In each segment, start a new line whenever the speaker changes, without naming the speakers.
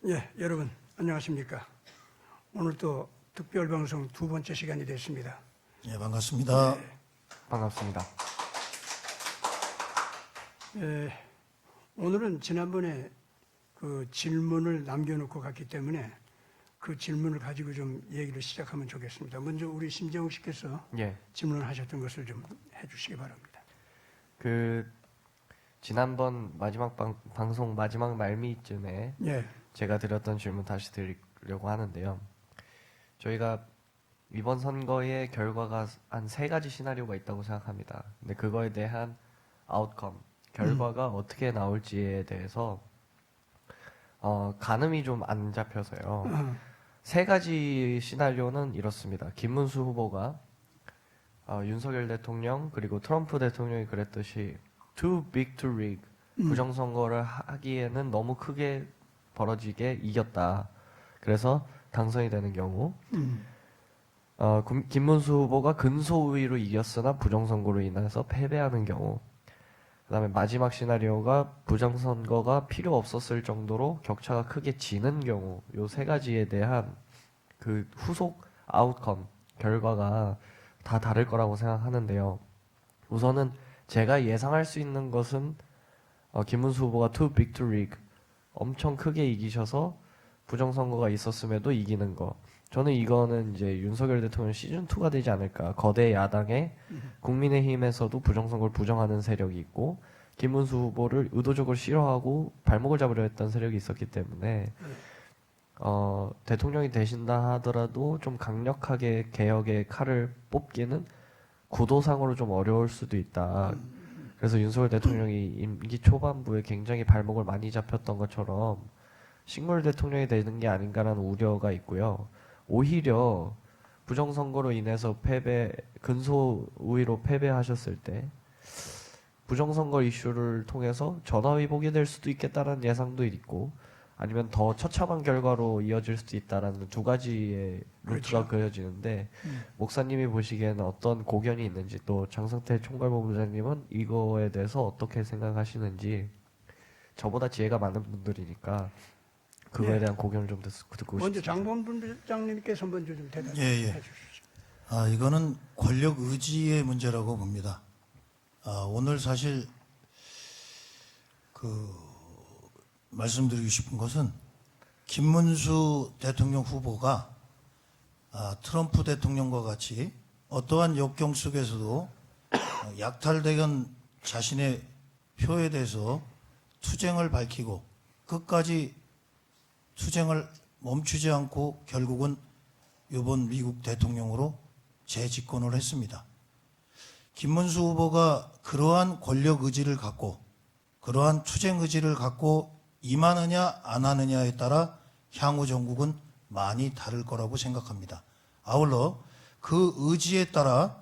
예, 여러분 안녕하십니까. 오늘 또 특별방송 두 번째 시간이 됐습니다.
예, 반갑습니다.
반갑습니다.
예, 오늘은 지난번에 그 질문을 남겨놓고 갔기 때문에 그 질문을 가지고 좀 얘기를 시작하면 좋겠습니다. 먼저 우리 심정욱 씨께서
예,
질문하셨던 것을 좀 해주시기 바랍니다.
지난번 마지막 방송 마지막 말미쯤에
예,
제가 드렸던 질문 다시 드리려고 하는데요. 저희가 이번 선거의 결과가 한 세 가지 시나리오가 있다고 생각합니다. 근데 그거에 대한 아웃컴, 결과가 어떻게 나올지에 대해서 가늠이 좀 안 잡혀서요. 세 가지 시나리오는 이렇습니다. 김문수 후보가 윤석열 대통령 그리고 트럼프 대통령이 그랬듯이 too big to rig, 부정선거를 하기에는 너무 크게 벌어지게 이겼다. 그래서 당선이 되는 경우 김문수 후보가 근소우위로 이겼으나 부정선거로 인해서 패배하는 경우, 그다음에 마지막 시나리오가 부정선거가 필요 없었을 정도로 격차가 크게 지는 경우, 요 세 가지에 대한 그 후속 아웃컴 결과가 다 다를 거라고 생각하는데요. 우선은 제가 예상할 수 있는 것은 김문수 후보가 too big to rig, 엄청 크게 이기셔서 부정선거가 있었음에도 이기는 거. 저는 이거는 이제 윤석열 대통령 시즌2가 되지 않을까. 거대 야당에 국민의힘에서도 부정선거를 부정하는 세력이 있고, 김문수 후보를 의도적으로 싫어하고 발목을 잡으려 했던 세력이 있었기 때문에 대통령이 되신다 하더라도 좀 강력하게 개혁의 칼을 뽑기는 구도상으로 좀 어려울 수도 있다. 그래서 윤석열 대통령이 임기 초반부에 굉장히 발목을 많이 잡혔던 것처럼 식물 대통령이 되는 게 아닌가라는 우려가 있고요. 오히려 부정선거로 인해서 근소 우위로 패배하셨을 때 부정선거 이슈를 통해서 전화위복이 될 수도 있겠다라는 예상도 있고, 아니면 더 처참한 결과로 이어질 수도 있다라는 두 가지의 루트가 그려지는데, 목사님이 보시기에는 어떤 고견이 있는지, 또 장성태 총괄본부장님은 이거에 대해서 어떻게 생각하시는지, 저보다 지혜가 많은 분들이니까 그거에 대한 고견을 좀 듣고 싶습니다.
먼저 장본부장님께서 먼저 좀 대답해
예.
주시죠.
이거는 권력 의지의 문제라고 봅니다. 오늘 사실 말씀드리고 싶은 것은 김문수 대통령 후보가 트럼프 대통령과 같이 어떠한 역경 속에서도 약탈되건 자신의 표에 대해서 투쟁을 밝히고 끝까지 투쟁을 멈추지 않고 결국은 이번 미국 대통령으로 재집권을 했습니다. 김문수 후보가 그러한 권력 의지를 갖고, 그러한 투쟁 의지를 갖고 임하느냐 안 하느냐에 따라 향후 정국은 많이 다를 거라고 생각합니다. 아울러 그 의지에 따라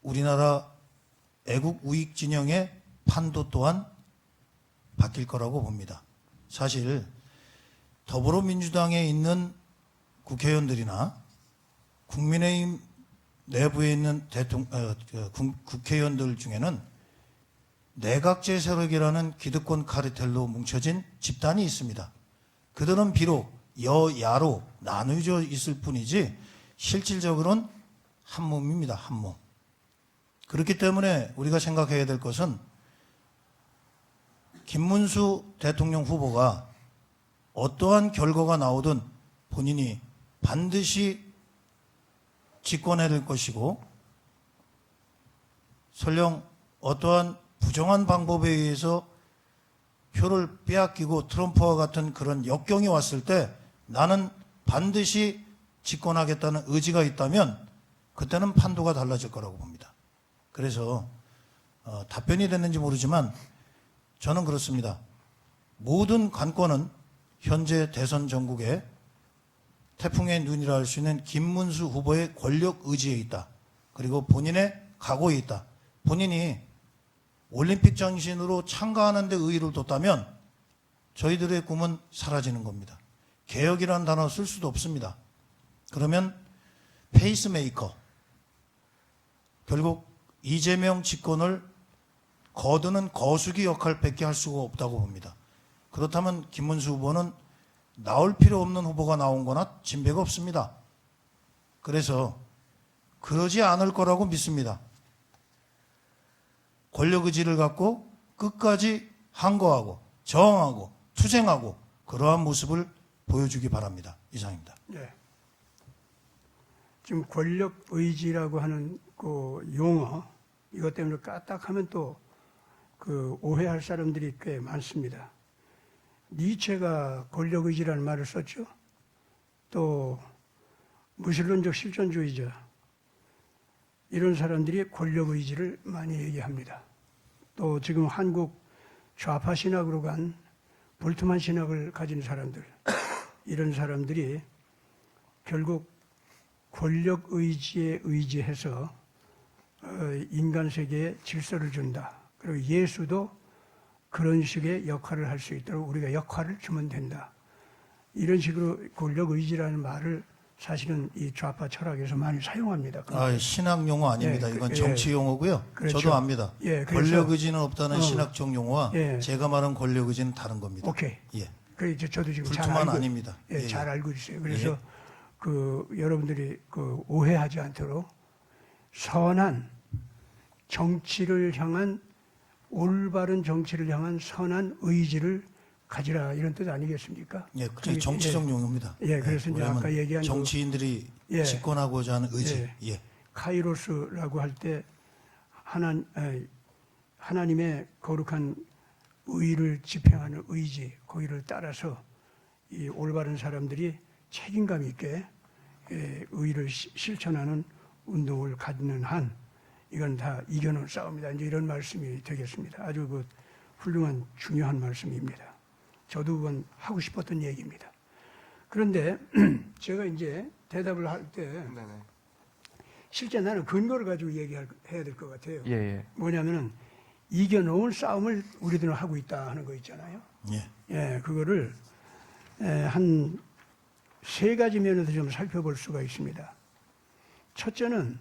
우리나라 애국 우익 진영의 판도 또한 바뀔 거라고 봅니다. 사실 더불어민주당에 있는 국회의원들이나 국민의힘 내부에 있는 국회의원들 중에는 내각제 세력이라는 기득권 카르텔로 뭉쳐진 집단이 있습니다. 그들은 비록 여야로 나누어져 있을 뿐이지 실질적으로는 한 몸입니다. 한 몸. 그렇기 때문에 우리가 생각해야 될 것은 김문수 대통령 후보가 어떠한 결과가 나오든 본인이 반드시 집권해낼 것이고, 설령 어떠한 부정한 방법에 의해서 표를 빼앗기고 트럼프와 같은 그런 역경이 왔을 때 나는 반드시 집권하겠다는 의지가 있다면 그때는 판도가 달라질 거라고 봅니다. 그래서 답변이 됐는지 모르지만 저는 그렇습니다. 모든 관건은 현재 대선 전국에 태풍의 눈이라 할 수 있는 김문수 후보의 권력 의지에 있다. 그리고 본인의 각오에 있다. 본인이 올림픽 정신으로 참가하는 데 의의를 뒀다면 저희들의 꿈은 사라지는 겁니다. 개혁이라는 단어 쓸 수도 없습니다. 그러면 페이스메이커, 결국 이재명 집권을 거두는 거수기 역할밖에 할 수가 없다고 봅니다. 그렇다면 김문수 후보는 나올 필요 없는 후보가 나온 거나 진배가 없습니다. 그래서 그러지 않을 거라고 믿습니다. 권력 의지를 갖고 끝까지 항거하고 저항하고 투쟁하고 그러한 모습을 보여주기 바랍니다. 이상입니다.
네. 지금 권력 의지라고 하는 그 용어 이것 때문에 까딱하면 또 그 오해할 사람들이 꽤 많습니다. 니체가 권력 의지라는 말을 썼죠. 또 무신론적 실존주의자 이런 사람들이 권력 의지를 많이 얘기합니다. 또 지금 한국 좌파 신학으로 간 볼트만 신학을 가진 사람들 이런 사람들이 결국 권력 의지에 의지해서 인간 세계에 질서를 준다. 그리고 예수도 그런 식의 역할을 할 수 있도록 우리가 역할을 주면 된다. 이런 식으로 권력 의지라는 말을 사실은 이 좌파 철학에서 많이 사용합니다.
신학 용어 아닙니다.
예,
이건 정치 용어고요.
그렇죠.
저도 압니다.
예,
권력 의지는 없다는 신학적 용어와
예.
제가 말한 권력 의지는 다른 겁니다.
오케이.
예.
그래서 저도 지금 잘
불투만
알고
아닙니다.
예,
예,
잘
예.
알고 있어요. 그래서 그 여러분들이 그 오해하지 않도록 선한 정치를 향한 올바른 정치를 향한 선한 의지를 가지라 이런 뜻 아니겠습니까?
예, 그게 정치적 용어입니다.
예, 그래서 이제
왜냐하면
아까 얘기한 그
정치인들이
예.
집권하고자 하는 의지.
예.
예.
카이로스라고 할 때 하나님의 거룩한 의를 집행하는 의지 거기를 따라서 이 올바른 사람들이 책임감 있게 의를 실천하는 운동을 갖는 한 이건 다 이겨놓은 싸움이다. 이제 이런 말씀이 되겠습니다. 아주 그 훌륭한 중요한 말씀입니다. 저도 그건 하고 싶었던 얘기입니다. 그런데 제가 이제 대답을 할 때
네네.
실제 나는 근거를 가지고 얘기해야 될 것 같아요.
예, 예.
뭐냐면은 이겨놓은 싸움을 우리들은 하고 있다 하는 거 있잖아요.
예.
예, 그거를 한 세 가지 면에서 좀 살펴볼 수가 있습니다. 첫째는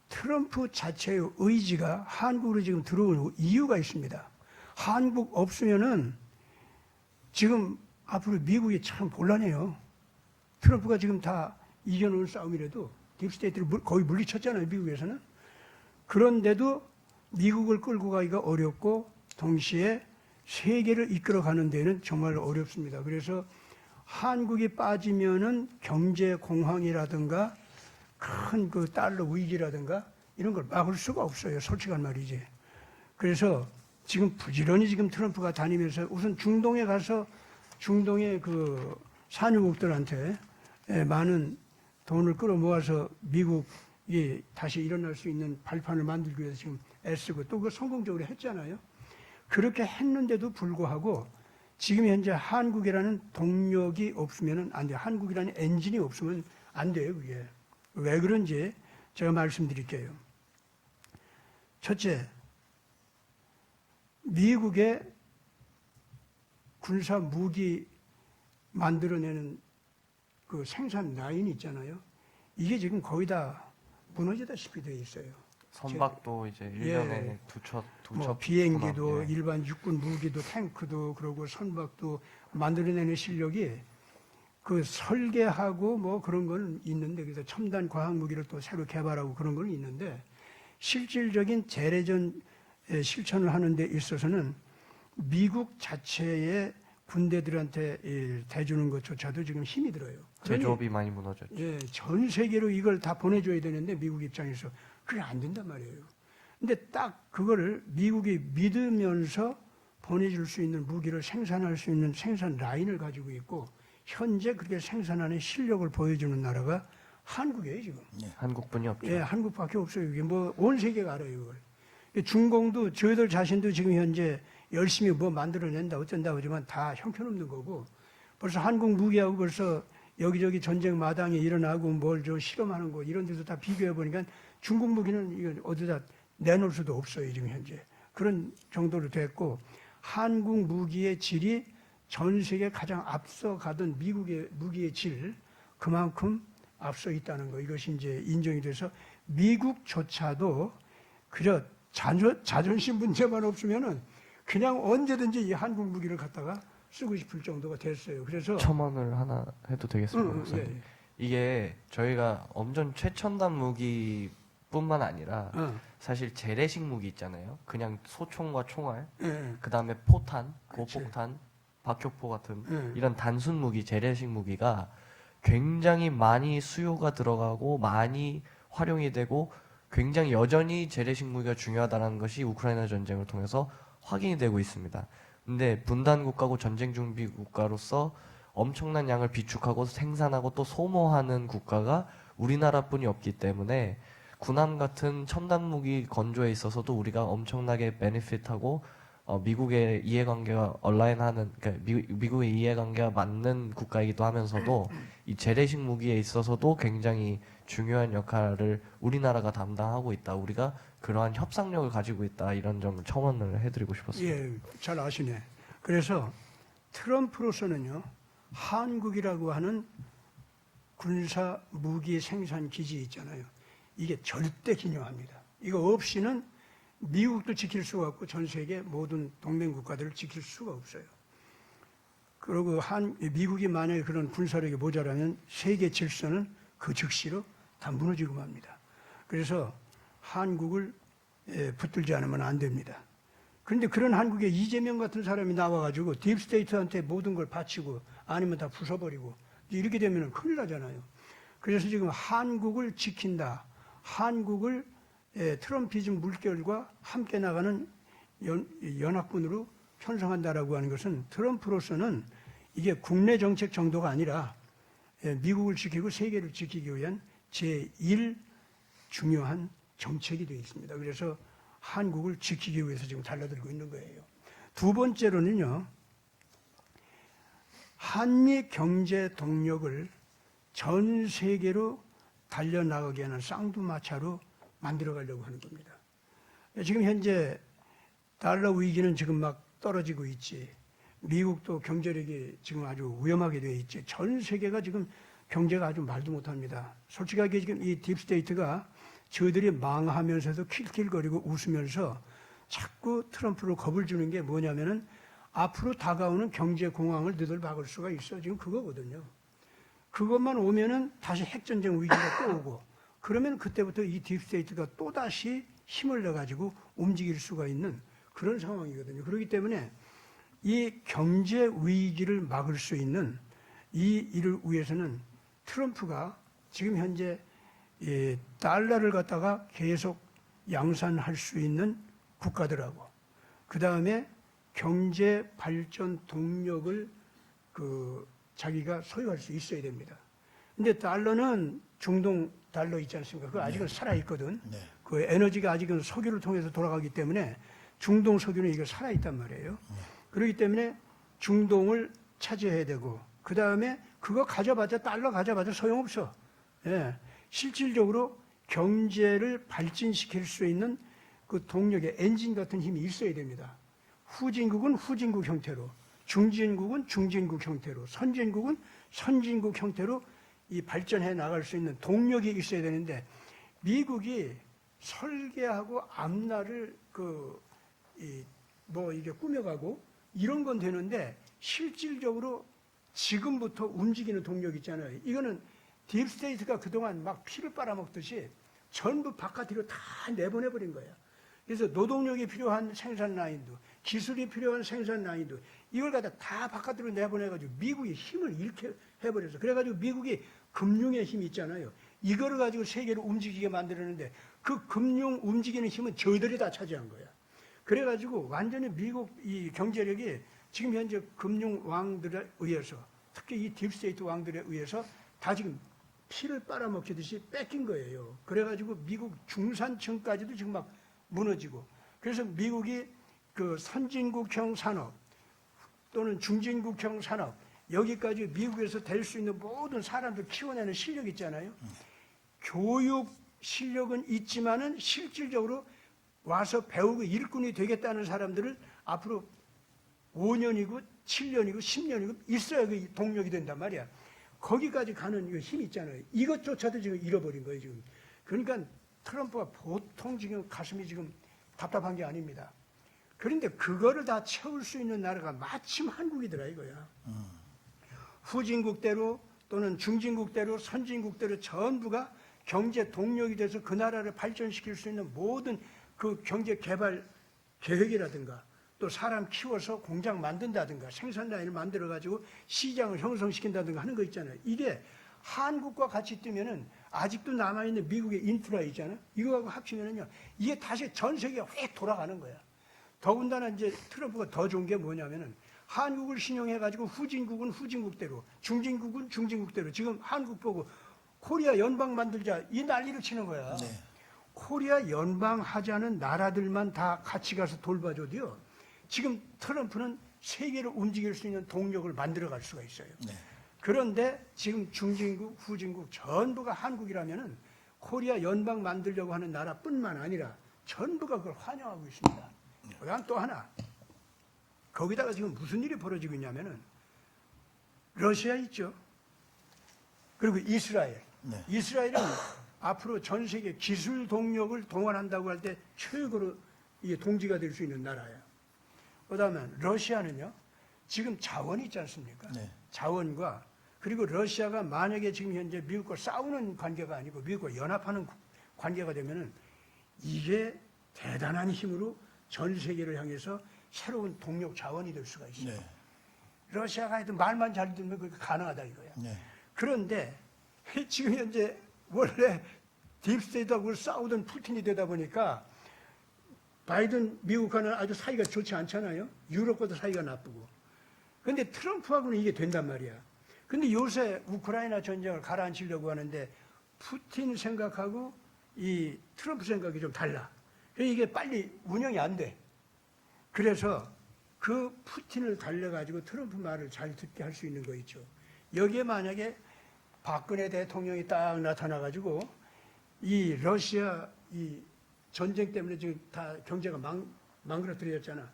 트럼프 자체의 의지가 한국으로 지금 들어온 이유가 있습니다. 한국 없으면은 지금 앞으로 미국이 참 곤란해요. 트럼프가 지금 다 이겨놓은 싸움이라도 딥스테이트를 거의 물리쳤잖아요, 미국에서는. 그런데도 미국을 끌고 가기가 어렵고 동시에 세계를 이끌어가는 데는 정말 어렵습니다. 그래서 한국이 빠지면은 경제 공황이라든가 큰 그 달러 위기라든가 이런 걸 막을 수가 없어요. 솔직한 말이지. 그래서 지금 부지런히 지금 트럼프가 다니면서 우선 중동에 가서 중동의 그 산유국들한테 많은 돈을 끌어모아서 미국이 다시 일어날 수 있는 발판을 만들기 위해서 지금 애쓰고 또 그 성공적으로 했잖아요. 그렇게 했는데도 불구하고 지금 현재 한국이라는 동력이 없으면 안 돼요. 한국이라는 엔진이 없으면 안 돼요, 그게. 왜 그런지 제가 말씀드릴게요. 첫째, 미국의 군사 무기 만들어내는 그 생산 라인이 있잖아요. 이게 지금 거의 다 무너지다시피 되어 있어요.
선박도 이제 1년에
예.
두
뭐
척
비행기도
예.
일반 육군 무기도 탱크도 그러고 선박도 만들어내는 실력이 그 설계하고 뭐 그런 건 있는데 그래서 첨단 과학 무기를 또 새로 개발하고 그런 건 있는데 실질적인 재래전 실천을 하는 데 있어서는 미국 자체의 군대들한테 대주는 것조차도 지금 힘이 들어요.
제조업이 많이 무너졌죠.
예, 전 세계로 이걸 다 보내줘야 되는데 미국 입장에서 그게 안 된단 말이에요. 근데 딱 그거를 미국이 믿으면서 보내줄 수 있는 무기를 생산할 수 있는 생산 라인을 가지고 있고 현재 그렇게 생산하는 실력을 보여주는 나라가 한국이에요, 지금.
한국뿐이 없죠.
예, 한국밖에 없어요. 이게 뭐 온 세계가 알아요, 이걸. 중공도 저희들 자신도 지금 현재 열심히 뭐 만들어낸다 어쩐다 하지만 다 형편없는 거고 벌써 한국 무기하고 벌써 여기저기 전쟁 마당에 일어나고 뭘 저 실험하는 거 이런 데서 다 비교해 보니까 중국 무기는 이거 어디다 내놓을 수도 없어요, 지금 현재. 그런 정도로 됐고 한국 무기의 질이 전 세계 가장 앞서가던 미국의 무기의 질 그만큼 앞서 있다는 거 이것이 이제 인정이 돼서 미국조차도 그저 자존심 문제만 없으면은 그냥 언제든지 이 한국 무기를 갖다가 쓰고 싶을 정도가 됐어요. 그래서
첨언을 하나 해도 되겠습니까,
예,
목사님?
예.
이게 저희가 엄전 최첨단 무기뿐만 아니라 사실 재래식 무기 있잖아요. 그냥 소총과 총알,
예,
그 다음에 포탄,
그렇지.
고폭탄, 박격포 같은
예.
이런 단순 무기, 재래식 무기가 굉장히 많이 수요가 들어가고 많이 활용이 되고 굉장히 여전히 재래식 무기가 중요하다는 것이 우크라이나 전쟁을 통해서 확인이 되고 있습니다. 근데 분단 국가고 전쟁 준비 국가로서 엄청난 양을 비축하고 생산하고 또 소모하는 국가가 우리나라뿐이 없기 때문에 군함 같은 첨단 무기 건조에 있어서도 우리가 엄청나게 베네핏하고 미국의 이해관계가 얼라인하는 그러니까 미국의 이해관계가 맞는 국가이기도 하면서도 이 재래식 무기에 있어서도 굉장히 중요한 역할을 우리나라가 담당하고 있다. 우리가 그러한 협상력을 가지고 있다. 이런 점을 첨언을 해드리고 싶었습니다.
예, 잘 아시네. 그래서 트럼프로서는요, 한국이라고 하는 군사 무기 생산 기지 있잖아요. 이게 절대 기념합니다. 이거 없이는 미국도 지킬 수가 없고 전 세계 모든 동맹 국가들을 지킬 수가 없어요. 그리고 미국이 만약에 그런 군사력이 모자라면 세계 질서는 그 즉시로 다 무너지고 맙니다. 그래서 한국을 붙들지 않으면 안 됩니다. 그런데 그런 한국에 이재명 같은 사람이 나와가지고 딥스테이트한테 모든 걸 바치고 아니면 다 부숴버리고 이렇게 되면 큰일 나잖아요. 그래서 지금 한국을 지킨다. 한국을 트럼피즘 물결과 함께 나가는 연합군으로 편성한다라고 하는 것은 트럼프로서는 이게 국내 정책 정도가 아니라 미국을 지키고 세계를 지키기 위한 제1 중요한 정책이 되어 있습니다. 그래서 한국을 지키기 위해서 지금 달려들고 있는 거예요. 두 번째로는요, 한미 경제 동력을 전 세계로 달려나가게 하는 쌍두마차로 만들어가려고 하는 겁니다. 지금 현재 달러 위기는 지금 막 떨어지고 있지. 미국도 경제력이 지금 아주 위험하게 되어 있지. 전 세계가 지금 경제가 아주 말도 못합니다. 솔직하게 지금 이 딥스테이트가 저들이 망하면서도 킬킬거리고 웃으면서 자꾸 트럼프로 겁을 주는 게 뭐냐면은 앞으로 다가오는 경제 공황을 너희들 막을 수가 있어. 지금 그거거든요. 그것만 오면은 다시 핵전쟁 위기가 또 오고 그러면 그때부터 이 딥스테이트가 또다시 힘을 내가지고 움직일 수가 있는 그런 상황이거든요. 그렇기 때문에 이 경제 위기를 막을 수 있는 이 일을 위해서는 트럼프가 지금 현재 이 달러를 갖다가 계속 양산할 수 있는 국가들하고 그 다음에 경제 발전 동력을 자기가 소유할 수 있어야 됩니다. 근데 달러는 중동 달러 있지 않습니까? 그거 아직은 살아있거든.
네.
그 에너지가 아직은 석유를 통해서 돌아가기 때문에 중동 석유는 이거 살아있단 말이에요. 그렇기 때문에 중동을 차지해야 되고 그 다음에 그거 가져봤자 달러 가져봤자 소용없어. 예. 실질적으로 경제를 발전시킬 수 있는 그 동력의 엔진 같은 힘이 있어야 됩니다. 후진국은 후진국 형태로, 중진국은 중진국 형태로, 선진국은 선진국 형태로 이 발전해 나갈 수 있는 동력이 있어야 되는데 미국이 설계하고 앞날을 이게 꾸며가고 이런 건 되는데 실질적으로 지금부터 움직이는 동력 있잖아요. 이거는 딥스테이트가 그동안 막 피를 빨아먹듯이 전부 바깥으로 다 내보내버린 거예요. 그래서 노동력이 필요한 생산 라인도, 기술이 필요한 생산 라인도 이걸 갖다 다 바깥으로 내보내가지고 미국이 힘을 잃게 해버려서 그래가지고 미국이 금융의 힘이 있잖아요. 이거를 가지고 세계를 움직이게 만들었는데 그 금융 움직이는 힘은 저희들이 다 차지한 거야. 그래가지고 완전히 미국 이 경제력이 지금 현재 금융 왕들에 의해서 특히 이 딥스테이트 왕들에 의해서 다 지금 피를 빨아먹히듯이 뺏긴 거예요. 그래가지고 미국 중산층까지도 지금 막 무너지고 그래서 미국이 그 선진국형 산업 또는 중진국형 산업 여기까지 미국에서 될 수 있는 모든 사람들 키워내는 실력 있잖아요. 교육 실력은 있지만은 실질적으로 와서 배우고 일꾼이 되겠다는 사람들을 앞으로 5년이고 7년이고 10년이고 있어야 그 동력이 된단 말이야. 거기까지 가는 이 힘이 있잖아요. 이것조차도 지금 잃어버린 거예요, 지금. 그러니까 트럼프가 보통 지금 가슴이 지금 답답한 게 아닙니다. 그런데 그거를 다 채울 수 있는 나라가 마침 한국이더라 이거야. 후진국대로 또는 중진국대로 선진국대로 전부가 경제 동력이 돼서 그 나라를 발전시킬 수 있는 모든 그 경제 개발 계획이라든가 또 사람 키워서 공장 만든다든가 생산 라인을 만들어 가지고 시장을 형성시킨다든가 하는 거 있잖아요. 이게 한국과 같이 뜨면은 아직도 남아있는 미국의 인프라 있잖아요. 이거하고 합치면은요, 이게 다시 전 세계가 휙 돌아가는 거야. 더군다나 이제 트럼프가 더 좋은 게 뭐냐면은 한국을 신용해가지고 후진국은 후진국대로, 중진국은 중진국대로 지금 한국 보고 코리아 연방 만들자 이 난리를 치는 거야.
네.
코리아 연방 하자는 나라들만 다 같이 가서 돌봐줘도요. 지금 트럼프는 세계를 움직일 수 있는 동력을 만들어갈 수가 있어요.
네.
그런데 지금 중진국, 후진국 전부가 한국이라면은 코리아 연방 만들려고 하는 나라뿐만 아니라 전부가 그걸 환영하고 있습니다. 그다음 또 하나, 거기다가 지금 무슨 일이 벌어지고 있냐면은 러시아 있죠. 그리고 이스라엘.
네.
이스라엘은 앞으로 전 세계 기술 동력을 동원한다고 할 때 최고로 이게 동지가 될 수 있는 나라예요. 그다음에 러시아는요. 지금 자원이 있지 않습니까?
네.
자원과 그리고 러시아가 만약에 지금 현재 미국과 싸우는 관계가 아니고 미국과 연합하는 관계가 되면은 이게 대단한 힘으로 전 세계를 향해서 새로운 동력 자원이 될 수가 있어요.
네.
러시아가 하여튼 말만 잘 들으면 그게 가능하다 이거야.
네.
그런데 지금 현재 원래 딥스테이트하고 싸우던 푸틴이 되다 보니까 바이든 미국과는 아주 사이가 좋지 않잖아요. 유럽과도 사이가 나쁘고. 그런데 트럼프하고는 이게 된단 말이야. 근데 요새 우크라이나 전쟁을 가라앉히려고 하는데 푸틴 생각하고 이 트럼프 생각이 좀 달라. 이게 빨리 운영이 안 돼. 그래서 그 푸틴을 달래가지고 트럼프 말을 잘 듣게 할 수 있는 거 있죠. 여기에 만약에 박근혜 대통령이 딱 나타나가지고 이 러시아 이 전쟁 때문에 지금 다 경제가 망그러뜨려졌잖아.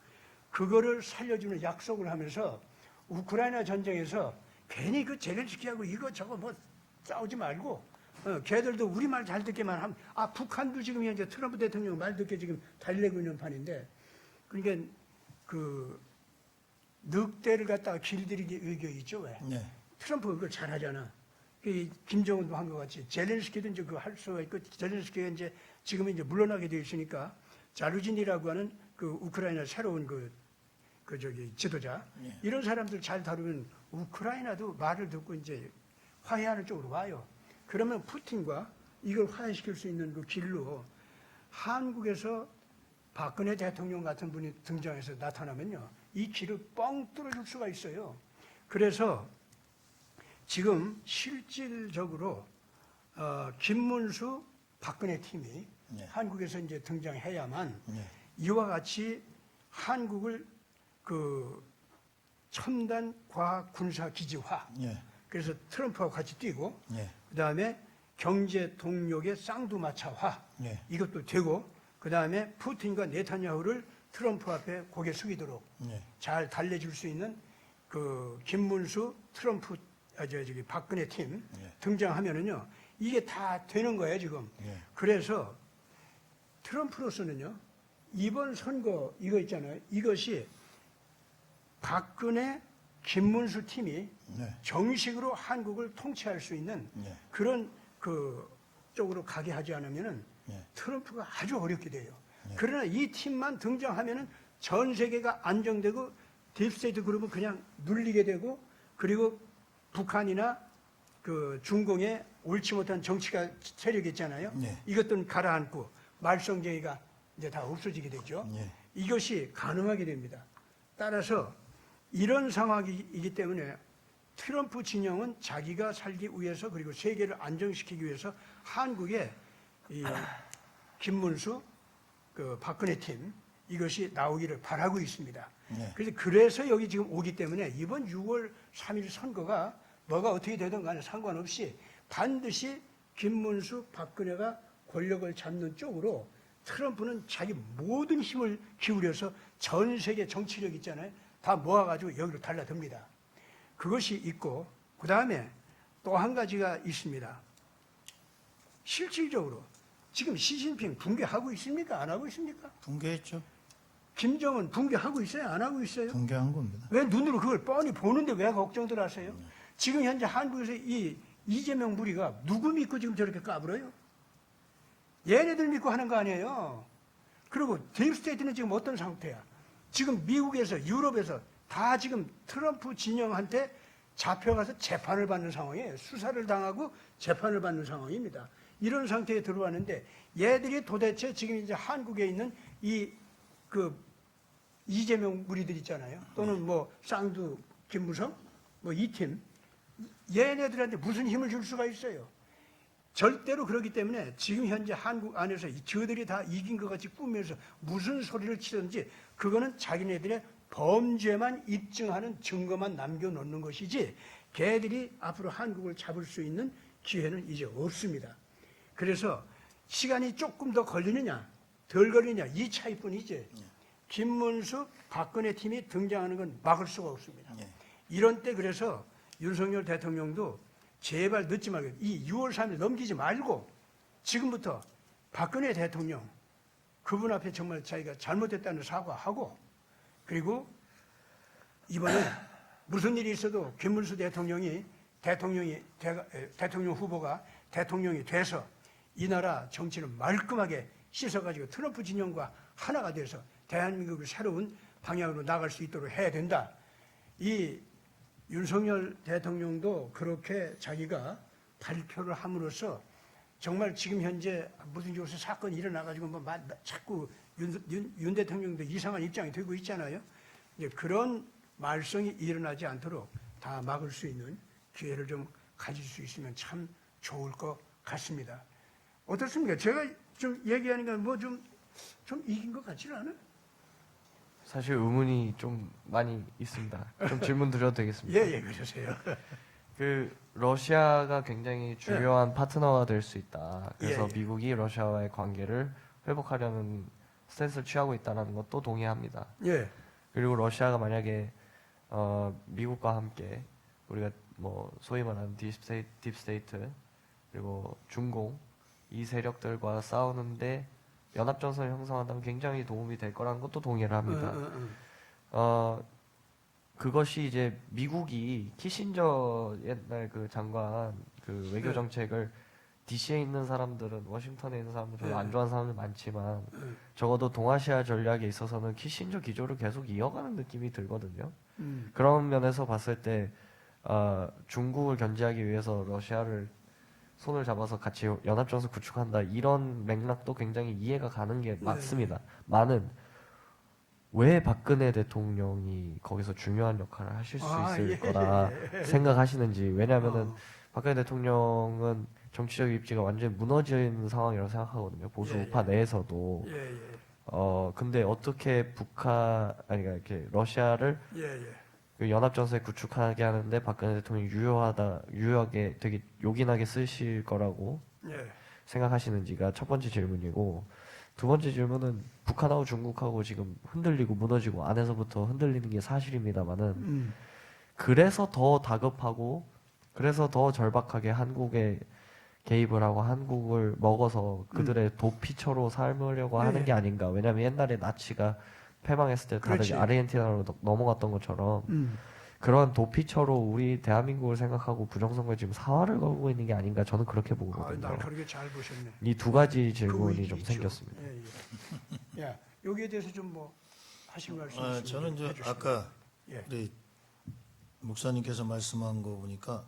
그거를 살려주는 약속을 하면서 우크라이나 전쟁에서 괜히 그 제렌스키하고 이거 저거 뭐 싸우지 말고 걔들도 우리 말 잘 듣게만 하면 북한도 지금 현재 트럼프 대통령 말 듣게 지금 달래고 있는 판인데 그러니까 그 늑대를 갖다가 길들이기 의견 있죠 왜?
네.
트럼프가 그걸 잘하잖아. 김정은도 한 것 같이 제렌스키도 이제 그거 할 수가 있고 제렌스키가 이제 지금은 이제 물러나게 되어 있으니까 자루진이라고 하는 그 우크라이나 새로운 그 저기 지도자
네.
이런 사람들 잘 다루면 우크라이나도 말을 듣고 이제 화해하는 쪽으로 와요. 그러면 푸틴과 이걸 화해시킬 수 있는 그 길로 한국에서 박근혜 대통령 같은 분이 등장해서 나타나면요. 이 길을 뻥 뚫어줄 수가 있어요. 그래서 지금 실질적으로 김문수 박근혜 팀이
네.
한국에서 이제 등장해야만
네.
이와 같이 한국을 그 첨단 과학 군사 기지화
네.
그래서 트럼프하고 같이 뛰고
네.
그다음에 경제 동력의 쌍두마차화
네.
이것도 되고 그다음에 푸틴과 네타냐후를 트럼프 앞에 고개 숙이도록
네.
잘 달래줄 수 있는 그 김문수 트럼프 저기 박근혜 팀
네.
등장하면은요 이게 다 되는 거예요 지금.
네.
그래서 트럼프로서는요 이번 선거 이거 있잖아요 이것이 박근혜 김문수 팀이
네.
정식으로 한국을 통치할 수 있는
네.
그런 그 쪽으로 가게 하지 않으면은
네.
트럼프가 아주 어렵게 돼요.
네.
그러나 이 팀만 등장하면은 전 세계가 안정되고 딥스테이트 그룹은 그냥 눌리게 되고 그리고 북한이나 그 중공의 옳지 못한 정치가 세력이 있잖아요.
네.
이것들은 가라앉고 말썽쟁이가 이제 다 없어지게 되죠.
네.
이것이 가능하게 됩니다. 따라서 이런 상황이기 때문에 트럼프 진영은 자기가 살기 위해서 그리고 세계를 안정시키기 위해서 한국에 이 김문수 그 박근혜 팀 이것이 나오기를 바라고 있습니다.
네.
그래서 여기 지금 오기 때문에 이번 6월 3일 선거가 뭐가 어떻게 되든 간에 상관없이 반드시 김문수 박근혜가 권력을 잡는 쪽으로 트럼프는 자기 모든 힘을 기울여서 전 세계 정치력 있잖아요. 다 모아가지고 여기로 달라듭니다. 그것이 있고 그 다음에 또 한 가지가 있습니다. 실질적으로 지금 시진핑 붕괴하고 있습니까? 안 하고 있습니까?
붕괴했죠.
김정은 붕괴하고 있어요? 안 하고 있어요?
붕괴한 겁니다.
왜 눈으로 그걸 뻔히 보는데 왜 걱정들 하세요? 지금 현재 한국에서 이 이재명 무리가 누구 믿고 지금 저렇게 까불어요? 얘네들 믿고 하는 거 아니에요? 그리고 딥스테이트는 지금 어떤 상태야? 지금 미국에서 유럽에서 다 지금 트럼프 진영한테 잡혀가서 재판을 받는 상황이에요. 수사를 당하고 재판을 받는 상황입니다. 이런 상태에 들어왔는데 얘들이 도대체 지금 이제 한국에 있는 이재명 무리들 있잖아요. 또는 뭐 쌍두, 김무성, 뭐 이 팀. 얘네들한테 무슨 힘을 줄 수가 있어요? 절대로 그렇기 때문에 지금 현재 한국 안에서 저들이 다 이긴 것 같이 꾸면서 무슨 소리를 치든지 그거는 자기네들의 범죄만 입증하는 증거만 남겨놓는 것이지 걔들이 앞으로 한국을 잡을 수 있는 기회는 이제 없습니다. 그래서 시간이 조금 더 걸리느냐 덜 걸리느냐 이 차이뿐이지 김문수, 박근혜 팀이 등장하는 건 막을 수가 없습니다. 이런 때 그래서 윤석열 대통령도 제발 늦지 말고 이 6월 3일 넘기지 말고 지금부터 박근혜 대통령 그분 앞에 정말 자기가 잘못했다는 사과하고 그리고 이번에 무슨 일이 있어도 김문수 대통령 후보가 대통령이 돼서 이 나라 정치를 말끔하게 씻어가지고 트럼프 진영과 하나가 돼서 대한민국을 새로운 방향으로 나갈 수 있도록 해야 된다. 이 윤석열 대통령도 그렇게 자기가 발표를 함으로써 정말 지금 현재 무슨 요새 사건이 일어나가지고 뭐 자꾸 윤 대통령도 이상한 입장이 되고 있잖아요. 이제 그런 말썽이 일어나지 않도록 다 막을 수 있는 기회를 좀 가질 수 있으면 참 좋을 것 같습니다. 어떻습니까? 제가 좀 얘기하니까 뭐 좀 이긴 것 같지는 않아요?
사실 의문이 좀 많이 있습니다. 좀 질문 드려도 되겠습니까?
예, 그러세요.
그 러시아가 굉장히 중요한 파트너가 될 수 있다. 그래서
예.
미국이 러시아와의 관계를 회복하려는 스탠스를 취하고 있다는 것도 동의합니다.
예,
그리고 러시아가 만약에 미국과 함께 우리가 뭐 소위 말하는 딥스테이트 그리고 중공 이 세력들과 싸우는데 연합전선을 형성한다면 굉장히 도움이 될 거라는 것도 동의를 합니다. 그것이 이제 미국이 키신저 옛날 그 장관 그 외교 정책을 DC에 있는 사람들은 워싱턴에 있는 사람들은 별로 안 좋아하는 사람들 많지만 적어도 동아시아 전략에 있어서는 키신저 기조를 계속 이어가는 느낌이 들거든요. 그런 면에서 봤을 때 중국을 견제하기 위해서 러시아를 손을 잡아서 같이 연합전선 구축한다 이런 맥락도 굉장히 이해가 가는 게 맞습니다. 많은 왜 박근혜 대통령이 거기서 중요한 역할을 하실 수 있을 거라 생각하시는지. 왜냐하면은 박근혜 대통령은 정치적 입지가 완전히 무너지는 상황이라고 생각하거든요. 보수 우파 내에서도. 근데 어떻게 그러니까 이렇게 러시아를 그 연합전선에 구축하게 하는데 박근혜 대통령이 유효하게 되게 요긴하게 쓰실 거라고 생각하시는지가 첫 번째 질문이고, 두 번째 질문은 북한하고 중국하고 지금 흔들리고 무너지고 안에서부터 흔들리는 게 사실입니다만은 그래서 더 다급하고 그래서 더 절박하게 한국에 개입을 하고 한국을 먹어서 그들의 도피처로 삶으려고 하는 게 아닌가. 왜냐하면 옛날에 나치가 패망했을 때 다들
그렇지.
아르헨티나로 넘어갔던 것처럼 그런 도피처로 우리 대한민국을 생각하고 부정선거에 지금 사활을 걸고 있는 게 아닌가. 저는 그렇게 보거든요.
날카롭게 잘 보셨네.
이 두 가지 질문이
그거
좀
있죠.
생겼습니다.
야, 여기에 대해서 좀 뭐 하실 말씀 있으면
저는
좀 해주시면.
아까
예.
우리 목사님께서 말씀한 거 보니까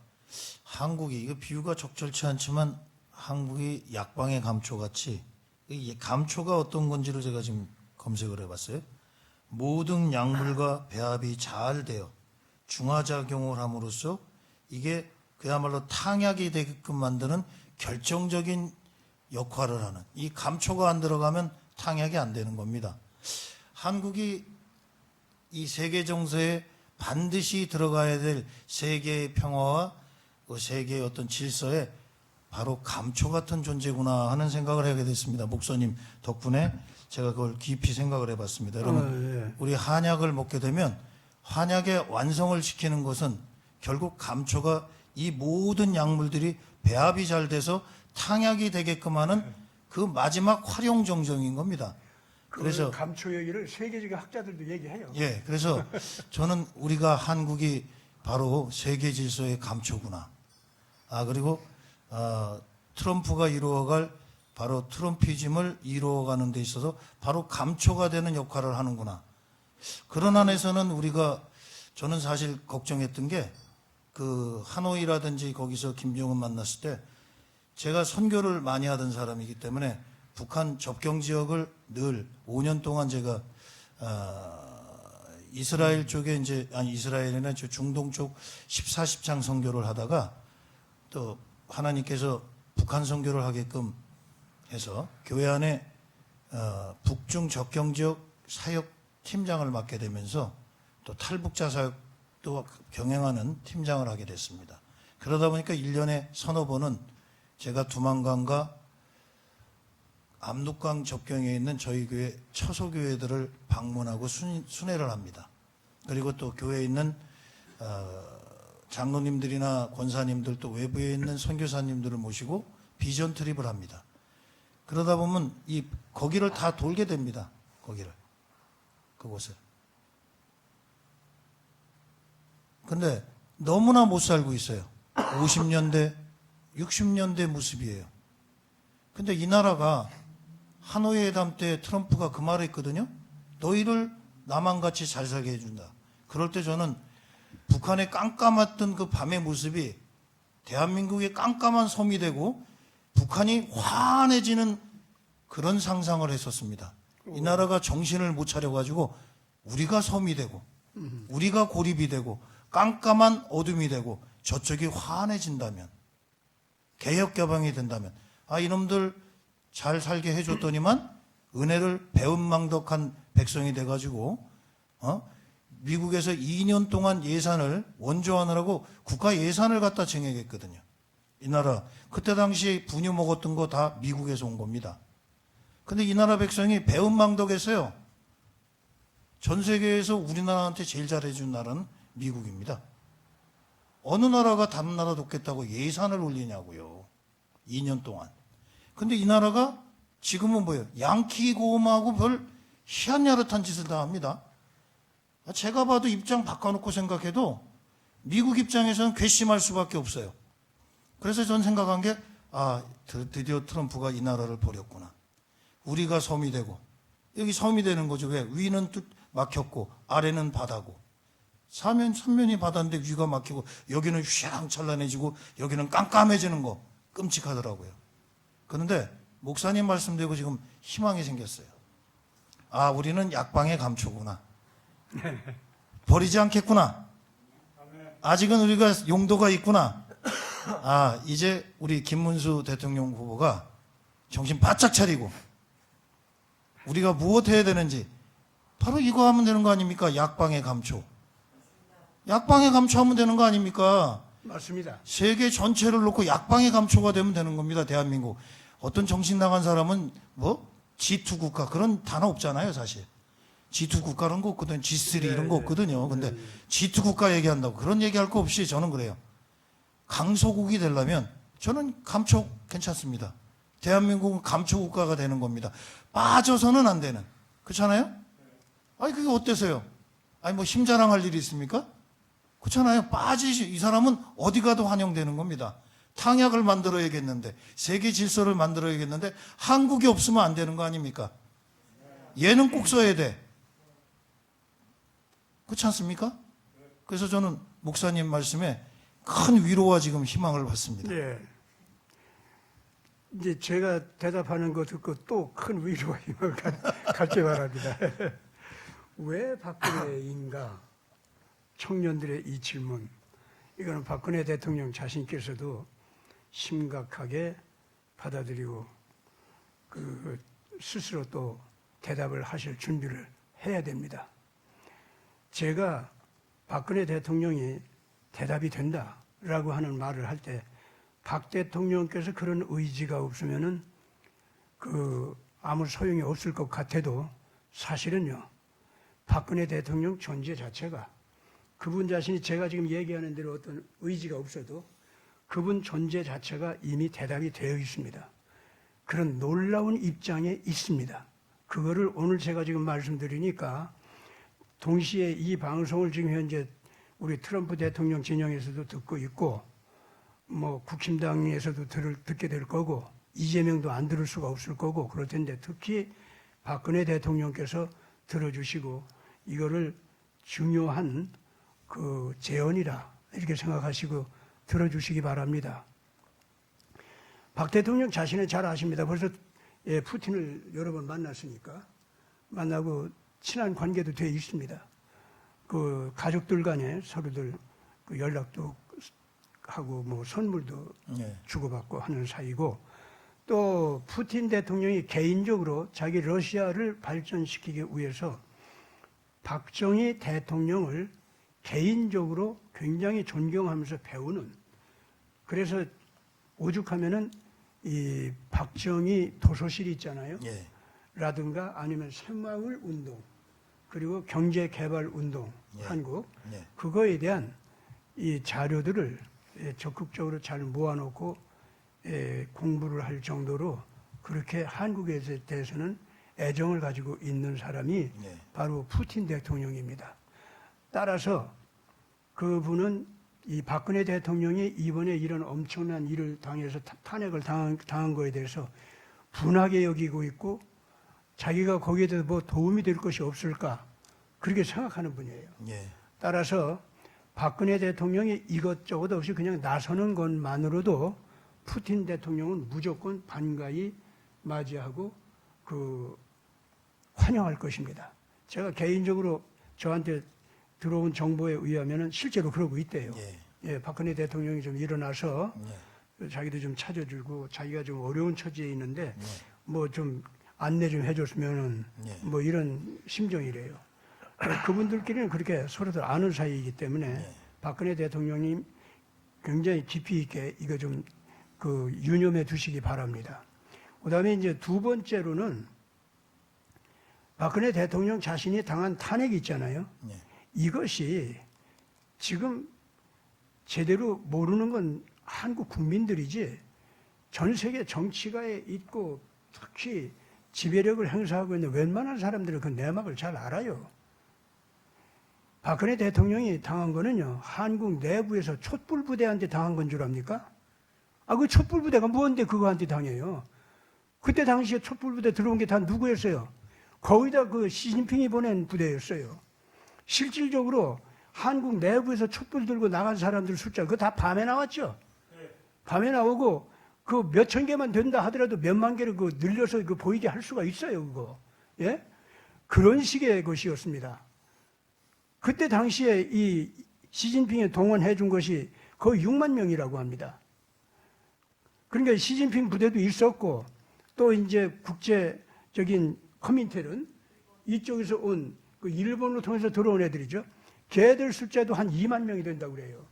한국이 이거 비유가 적절치 않지만 한국이 약방의 감초같이 이 감초가 어떤 건지를 제가 지금 검색을 해봤어요. 모든 약물과 배합이 잘 되어 중화작용을 함으로써 이게 그야말로 탕약이 되게끔 만드는 결정적인 역할을 하는, 이 감초가 안 들어가면 탕약이 안 되는 겁니다. 한국이 이 세계 정서에 반드시 들어가야 될 세계의 평화와 그 세계의 어떤 질서에 바로 감초 같은 존재구나 하는 생각을 하게 됐습니다. 목사님 덕분에 제가 그걸 깊이 생각을 해봤습니다. 여러분, 우리 한약을 먹게 되면 한약의 완성을 시키는 것은 결국 감초가 이 모든 약물들이 배합이 잘 돼서 탕약이 되게끔 하는 그 마지막 활용 정정인 겁니다.
그래서
그래서
감초 얘기를 세계적인 학자들도 얘기해요.
예, 그래서 저는 우리가 한국이 바로 세계 질서의 감초구나. 그리고 트럼프가 이루어갈 바로 트럼피즘을 이루어가는 데 있어서 바로 감초가 되는 역할을 하는구나. 그런 안에서는 저는 사실 걱정했던 게 그 하노이라든지 거기서 김정은 만났을 때 제가 선교를 많이 하던 사람이기 때문에 북한 접경 지역을 늘 5년 동안 제가 이스라엘 쪽에 이스라엘이나 중동 쪽 14, 10창 선교를 하다가 또 하나님께서 북한 선교를 하게끔 해서 교회 안에 북중 접경 지역 사역 팀장을 맡게 되면서 또 탈북자 사역도 병행하는 팀장을 하게 됐습니다. 그러다 보니까 1년에 서너 번은 제가 두만강과 압록강 접경에 있는 저희 교회 처소교회들을 방문하고 순회를 합니다. 그리고 또 교회에 있는 장로님들이나 권사님들 또 외부에 있는 선교사님들을 모시고 비전 트립을 합니다. 그러다 보면 거기를 다 돌게 됩니다. 그곳을. 근데 너무나 못 살고 있어요. 50년대, 60년대 모습이에요. 근데 이 나라가 하노이 회담 때 트럼프가 그 말을 했거든요. 너희를 남한같이 잘 살게 해준다. 그럴 때 저는 북한의 깜깜했던 그 밤의 모습이 대한민국의 깜깜한 섬이 되고 북한이 환해지는 그런 상상을 했었습니다. 이 나라가 정신을 못 차려가지고 우리가 섬이 되고 우리가 고립이 되고 깜깜한 어둠이 되고 저쪽이 환해진다면 개혁 개방이 된다면 이놈들 잘 살게 해줬더니만 은혜를 배은망덕한 백성이 돼가지고 미국에서 2년 동안 예산을 원조하느라고 국가 예산을 갖다 증액했거든요. 이 나라 그때 당시 분유 먹었던 거 다 미국에서 온 겁니다. 근데 이 나라 백성이 배은망덕했어요. 전 세계에서 우리나라한테 제일 잘해준 나라는 미국입니다. 어느 나라가 다른 나라 돕겠다고 예산을 올리냐고요. 2년 동안. 근데 이 나라가 지금은 뭐예요? 양키 고음하고 별 희한야릇한 짓을 다 합니다. 제가 봐도 입장 바꿔놓고 생각해도 미국 입장에서는 괘씸할 수밖에 없어요. 그래서 전 생각한 게 드디어 트럼프가 이 나라를 버렸구나. 우리가 섬이 되고 여기 섬이 되는 거죠. 왜? 위는 막혔고 아래는 바다고 삼면이 바다인데 위가 막히고 여기는 휘황찬란해지고 여기는 깜깜해지는 거 끔찍하더라고요. 그런데 목사님 말씀대로 지금 희망이 생겼어요. 우리는 약방의 감초구나. 버리지 않겠구나. 아직은 우리가 용도가 있구나. 이제 우리 김문수 대통령 후보가 정신 바짝 차리고 우리가 무엇 해야 되는지 바로 이거 하면 되는 거 아닙니까? 약방의 감초. 약방의 감초하면 되는 거 아닙니까?
맞습니다.
세계 전체를 놓고 약방의 감초가 되면 되는 겁니다. 대한민국. 어떤 정신 나간 사람은 G2 국가 그런 단어 없잖아요, 사실. G2 국가라는 거 없거든요. G3 이런 거 없거든요. 근데 G2 국가 얘기한다고 그런 얘기할 거 없이 저는 그래요. 강소국이 되려면 저는 감초 괜찮습니다. 대한민국은 감초 국가가 되는 겁니다. 빠져서는 안 되는. 그렇잖아요? 그게 어때서요? 힘자랑할 일이 있습니까? 그렇잖아요. 이 사람은 어디 가도 환영되는 겁니다. 탕약을 만들어야겠는데, 세계 질서를 만들어야겠는데, 한국이 없으면 안 되는 거 아닙니까? 얘는 꼭 써야 돼. 그렇지 않습니까? 그래서 저는 목사님 말씀에 큰 위로와 지금 희망을 받습니다.
예. 이제 제가 대답하는 거 듣고 또 큰 위로와 힘을 갖기 바랍니다. 왜 박근혜인가? 청년들의 이 질문, 이거는 박근혜 대통령 자신께서도 심각하게 받아들이고 스스로 또 대답을 하실 준비를 해야 됩니다. 제가 박근혜 대통령이 대답이 된다라고 하는 말을 할 때 박 대통령께서 그런 의지가 없으면은 아무 소용이 없을 것 같아도 사실은요, 박근혜 대통령 존재 자체가 그분 자신이 제가 지금 얘기하는 대로 어떤 의지가 없어도 그분 존재 자체가 이미 대답이 되어 있습니다. 그런 놀라운 입장에 있습니다. 그거를 오늘 제가 지금 말씀드리니까 동시에 이 방송을 지금 현재 우리 트럼프 대통령 진영에서도 듣고 있고 뭐 국힘당에서도 듣게 될 거고 이재명도 안 들을 수가 없을 거고 그럴 텐데 특히 박근혜 대통령께서 들어주시고 이거를 중요한 그 제언이라 이렇게 생각하시고 들어주시기 바랍니다. 박 대통령 자신은 잘 아십니다. 벌써 푸틴을 여러 번 만났으니까 만나고 친한 관계도 돼 있습니다. 그 가족들 간에 서로들 그 연락도 하고 뭐 선물도 주고받고 하는 사이고 또 푸틴 대통령이 개인적으로 자기 러시아를 발전시키기 위해서 박정희 대통령을 개인적으로 굉장히 존경하면서 배우는 그래서 오죽하면은 이 박정희 도서실 있잖아요. 라든가 아니면 새마을 운동 그리고 경제개발 운동 한국 그거에 대한 이 자료들을 적극적으로 잘 모아놓고 공부를 할 정도로 그렇게 한국에 대해서는 애정을 가지고 있는 사람이 바로 푸틴 대통령입니다. 따라서 그분은 이 박근혜 대통령이 이번에 이런 엄청난 일을 당해서 탄핵을 당한 거에 대해서 분하게 여기고 있고 자기가 거기에 대해서 뭐 도움이 될 것이 없을까 그렇게 생각하는 분이에요. 따라서 박근혜 대통령이 이것저것 없이 그냥 나서는 것만으로도 푸틴 대통령은 무조건 반가이 맞이하고 그 환영할 것입니다. 제가 개인적으로 저한테 들어온 정보에 의하면은 실제로 그러고 있대요. 박근혜 대통령이 좀 일어나서 자기도 좀 찾아주고 자기가 좀 어려운 처지에 있는데 뭐 좀 안내 좀 해줬으면은 뭐 이런 심정이래요. 그분들끼리는 그렇게 서로들 아는 사이이기 때문에 박근혜 대통령님 굉장히 깊이 있게 이거 좀 그 유념해 두시기 바랍니다. 그다음에 이제 두 번째로는 박근혜 대통령 자신이 당한 탄핵이 있잖아요. 이것이 지금 제대로 모르는 건 한국 국민들이지 전 세계 정치가에 있고 특히 지배력을 행사하고 있는 웬만한 사람들은 그 내막을 잘 알아요. 박근혜 대통령이 당한 거는요, 한국 내부에서 촛불부대한테 당한 건 줄 압니까? 그 촛불부대가 뭔데 그거한테 당해요? 그때 당시에 촛불부대 들어온 게 다 누구였어요? 거의 다 그 시진핑이 보낸 부대였어요. 실질적으로 한국 내부에서 촛불 들고 나간 사람들 숫자, 그거 다 밤에 나왔죠? 밤에 나오고, 그 몇천 개만 된다 하더라도 몇만 개를 그 늘려서 그 보이게 할 수가 있어요, 그거. 예? 그런 식의 것이었습니다. 그때 당시에 이 시진핑이 동원해 준 것이 거의 6만 명이라고 합니다. 그러니까 시진핑 부대도 있었고, 또 이제 국제적인 커민텔은 이쪽에서 온 그 일본으로 통해서 들어온 애들이죠. 걔들 숫자도 한 2만 명이 된다고 그래요.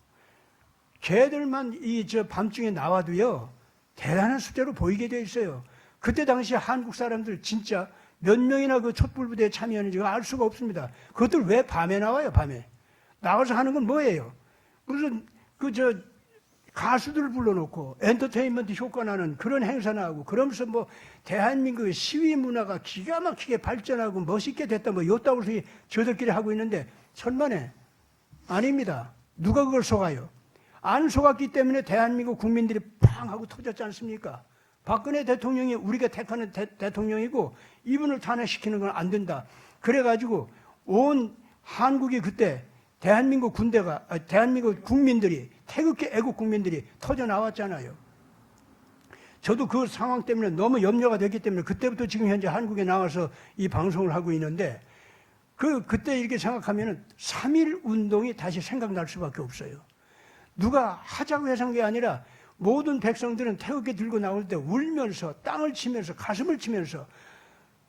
걔들만 이 저 밤중에 나와도요, 대단한 숫자로 보이게 돼 있어요. 그때 당시 한국 사람들 진짜 몇 명이나 그 촛불부대에 참여하는지 알 수가 없습니다. 그것들 왜 밤에 나와요, 밤에? 나가서 하는 건 뭐예요? 무슨 가수들을 불러놓고 엔터테인먼트 효과 나는 그런 행사나 하고 그러면서 뭐 대한민국의 시위 문화가 기가 막히게 발전하고 멋있게 됐다 뭐 요따구 소리 저들끼리 하고 있는데 천만에 아닙니다. 누가 그걸 속아요? 안 속았기 때문에 대한민국 국민들이 팡 하고 터졌지 않습니까? 박근혜 대통령이 우리가 택하는 대통령이고 이분을 탄핵시키는 건 안 된다. 그래가지고 온 한국이 그때 대한민국 대한민국 국민들이 태극기 애국 국민들이 터져 나왔잖아요. 저도 그 상황 때문에 너무 염려가 됐기 때문에 그때부터 지금 현재 한국에 나와서 이 방송을 하고 있는데 그때 이렇게 생각하면은 3.1 운동이 다시 생각날 수밖에 없어요. 누가 하자고 해서 게 아니라 모든 백성들은 태극기 들고 나올 때 울면서 땅을 치면서 가슴을 치면서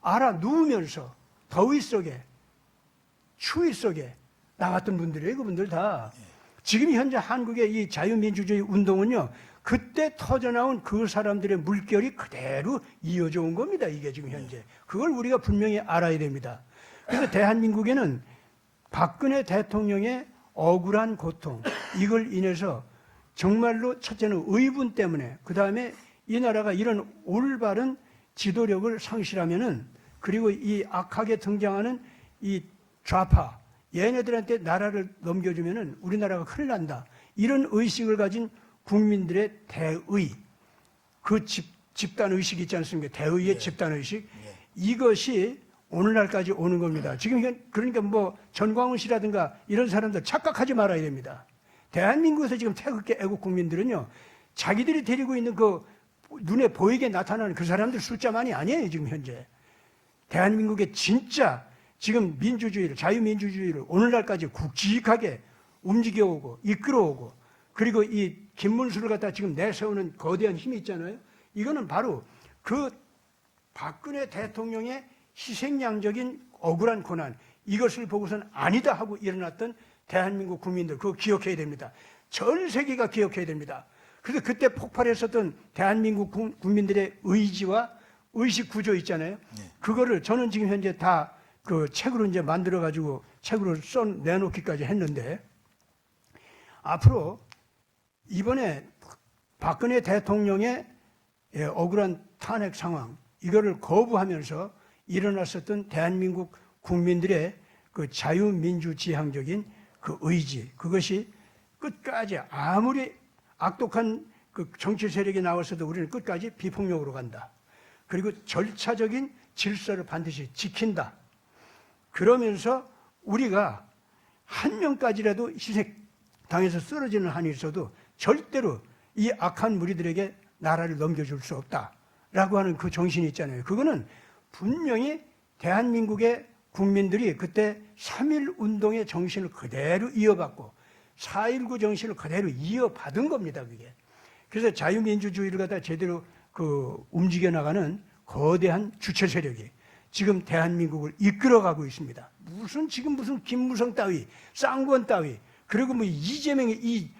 알아 누우면서 더위 속에 추위 속에 나왔던 분들이에요. 그분들 다. 지금 현재 한국의 이 자유민주주의 운동은요, 그때 터져나온 그 사람들의 물결이 그대로 이어져 온 겁니다. 이게 지금 현재. 그걸 우리가 분명히 알아야 됩니다. 그래서 대한민국에는 박근혜 대통령의 억울한 고통, 이걸 인해서 정말로 첫째는 의분 때문에, 그 다음에 이 나라가 이런 올바른 지도력을 상실하면은 그리고 이 악하게 등장하는 이 좌파, 얘네들한테 나라를 넘겨주면은 우리나라가 큰일 난다. 이런 의식을 가진 국민들의 대의, 그 집단 의식 있지 않습니까? 대의의 집단 의식. 이것이 오늘날까지 오는 겁니다. 지금 그러니까 뭐 전광훈 씨라든가 이런 사람들 착각하지 말아야 됩니다. 대한민국에서 지금 태극기 애국 국민들은요, 자기들이 데리고 있는 그 눈에 보이게 나타나는 그 사람들 숫자만이 아니에요, 지금 현재. 대한민국의 진짜 지금 민주주의를, 자유민주주의를 오늘날까지 굵직하게 움직여오고 이끌어오고, 그리고 이 김문수를 갖다 지금 내세우는 거대한 힘이 있잖아요. 이거는 바로 그 박근혜 대통령의 희생양적인 억울한 고난, 이것을 보고선 아니다 하고 일어났던 대한민국 국민들, 그거 기억해야 됩니다. 전 세계가 기억해야 됩니다. 그래서 그때 폭발했었던 대한민국 국민들의 의지와 의식 구조 있잖아요. 그거를 저는 지금 현재 다 그 책으로 이제 만들어가지고 책으로 내놓기까지 했는데, 앞으로 이번에 박근혜 대통령의 억울한 탄핵 상황, 이거를 거부하면서 일어났었던 대한민국 국민들의 그 자유민주지향적인 그 의지, 그것이 끝까지 아무리 악독한 그 정치 세력이 나왔어도 우리는 끝까지 비폭력으로 간다. 그리고 절차적인 질서를 반드시 지킨다. 그러면서 우리가 한 명까지라도 희생당해서 쓰러지는 한이 있어도 절대로 이 악한 무리들에게 나라를 넘겨줄 수 없다라고 하는 그 정신이 있잖아요. 그거는 분명히 대한민국의 국민들이 그때 3.1 운동의 정신을 그대로 이어받고 4.19 정신을 그대로 이어받은 겁니다, 그게. 그래서 자유민주주의를 갖다 제대로 움직여 나가는 거대한 주체 세력이 지금 대한민국을 이끌어가고 있습니다. 무슨 김무성 따위, 쌍권 따위, 그리고 뭐 이재명의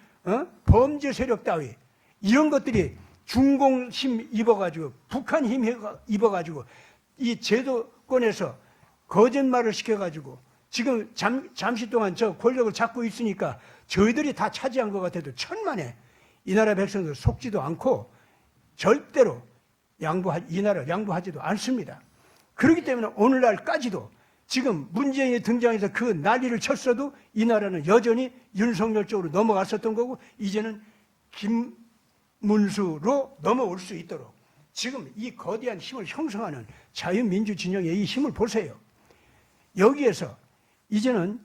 범죄 세력 따위, 이런 것들이 중공 힘 입어가지고, 북한 힘 입어가지고, 이 제도권에서 거짓말을 시켜가지고, 지금 잠시 동안 저 권력을 잡고 있으니까 저희들이 다 차지한 것 같아도 천만에 이 나라 백성들 속지도 않고 절대로 이 나라 양보하지도 않습니다. 그렇기 때문에 오늘날까지도 지금 문재인이 등장해서 그 난리를 쳤어도 이 나라는 여전히 윤석열 쪽으로 넘어갔었던 거고, 이제는 김문수로 넘어올 수 있도록 지금 이 거대한 힘을 형성하는 자유민주 진영의 이 힘을 보세요. 여기에서 이제는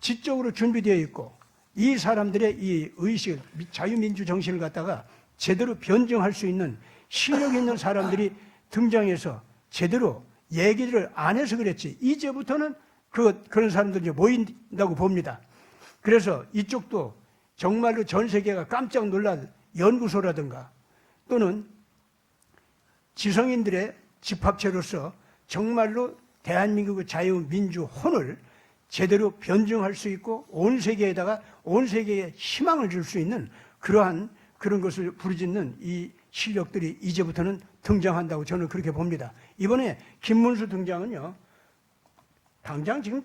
지적으로 준비되어 있고, 이 사람들의 이 의식, 자유민주 정신을 갖다가 제대로 변증할 수 있는 실력 있는 사람들이 등장해서 제대로 얘기를 안 해서 그랬지, 이제부터는 그런 사람들이 이제 모인다고 봅니다. 그래서 이쪽도 정말로 전 세계가 깜짝 놀랄 연구소라든가 또는 지성인들의 집합체로서 정말로 대한민국의 자유민주혼을 제대로 변증할 수 있고 온 세계에다가 온 세계에 희망을 줄 수 있는 그런 것을 부르짖는 이 실력들이 이제부터는 등장한다고 저는 그렇게 봅니다. 이번에 김문수 등장은요, 당장 지금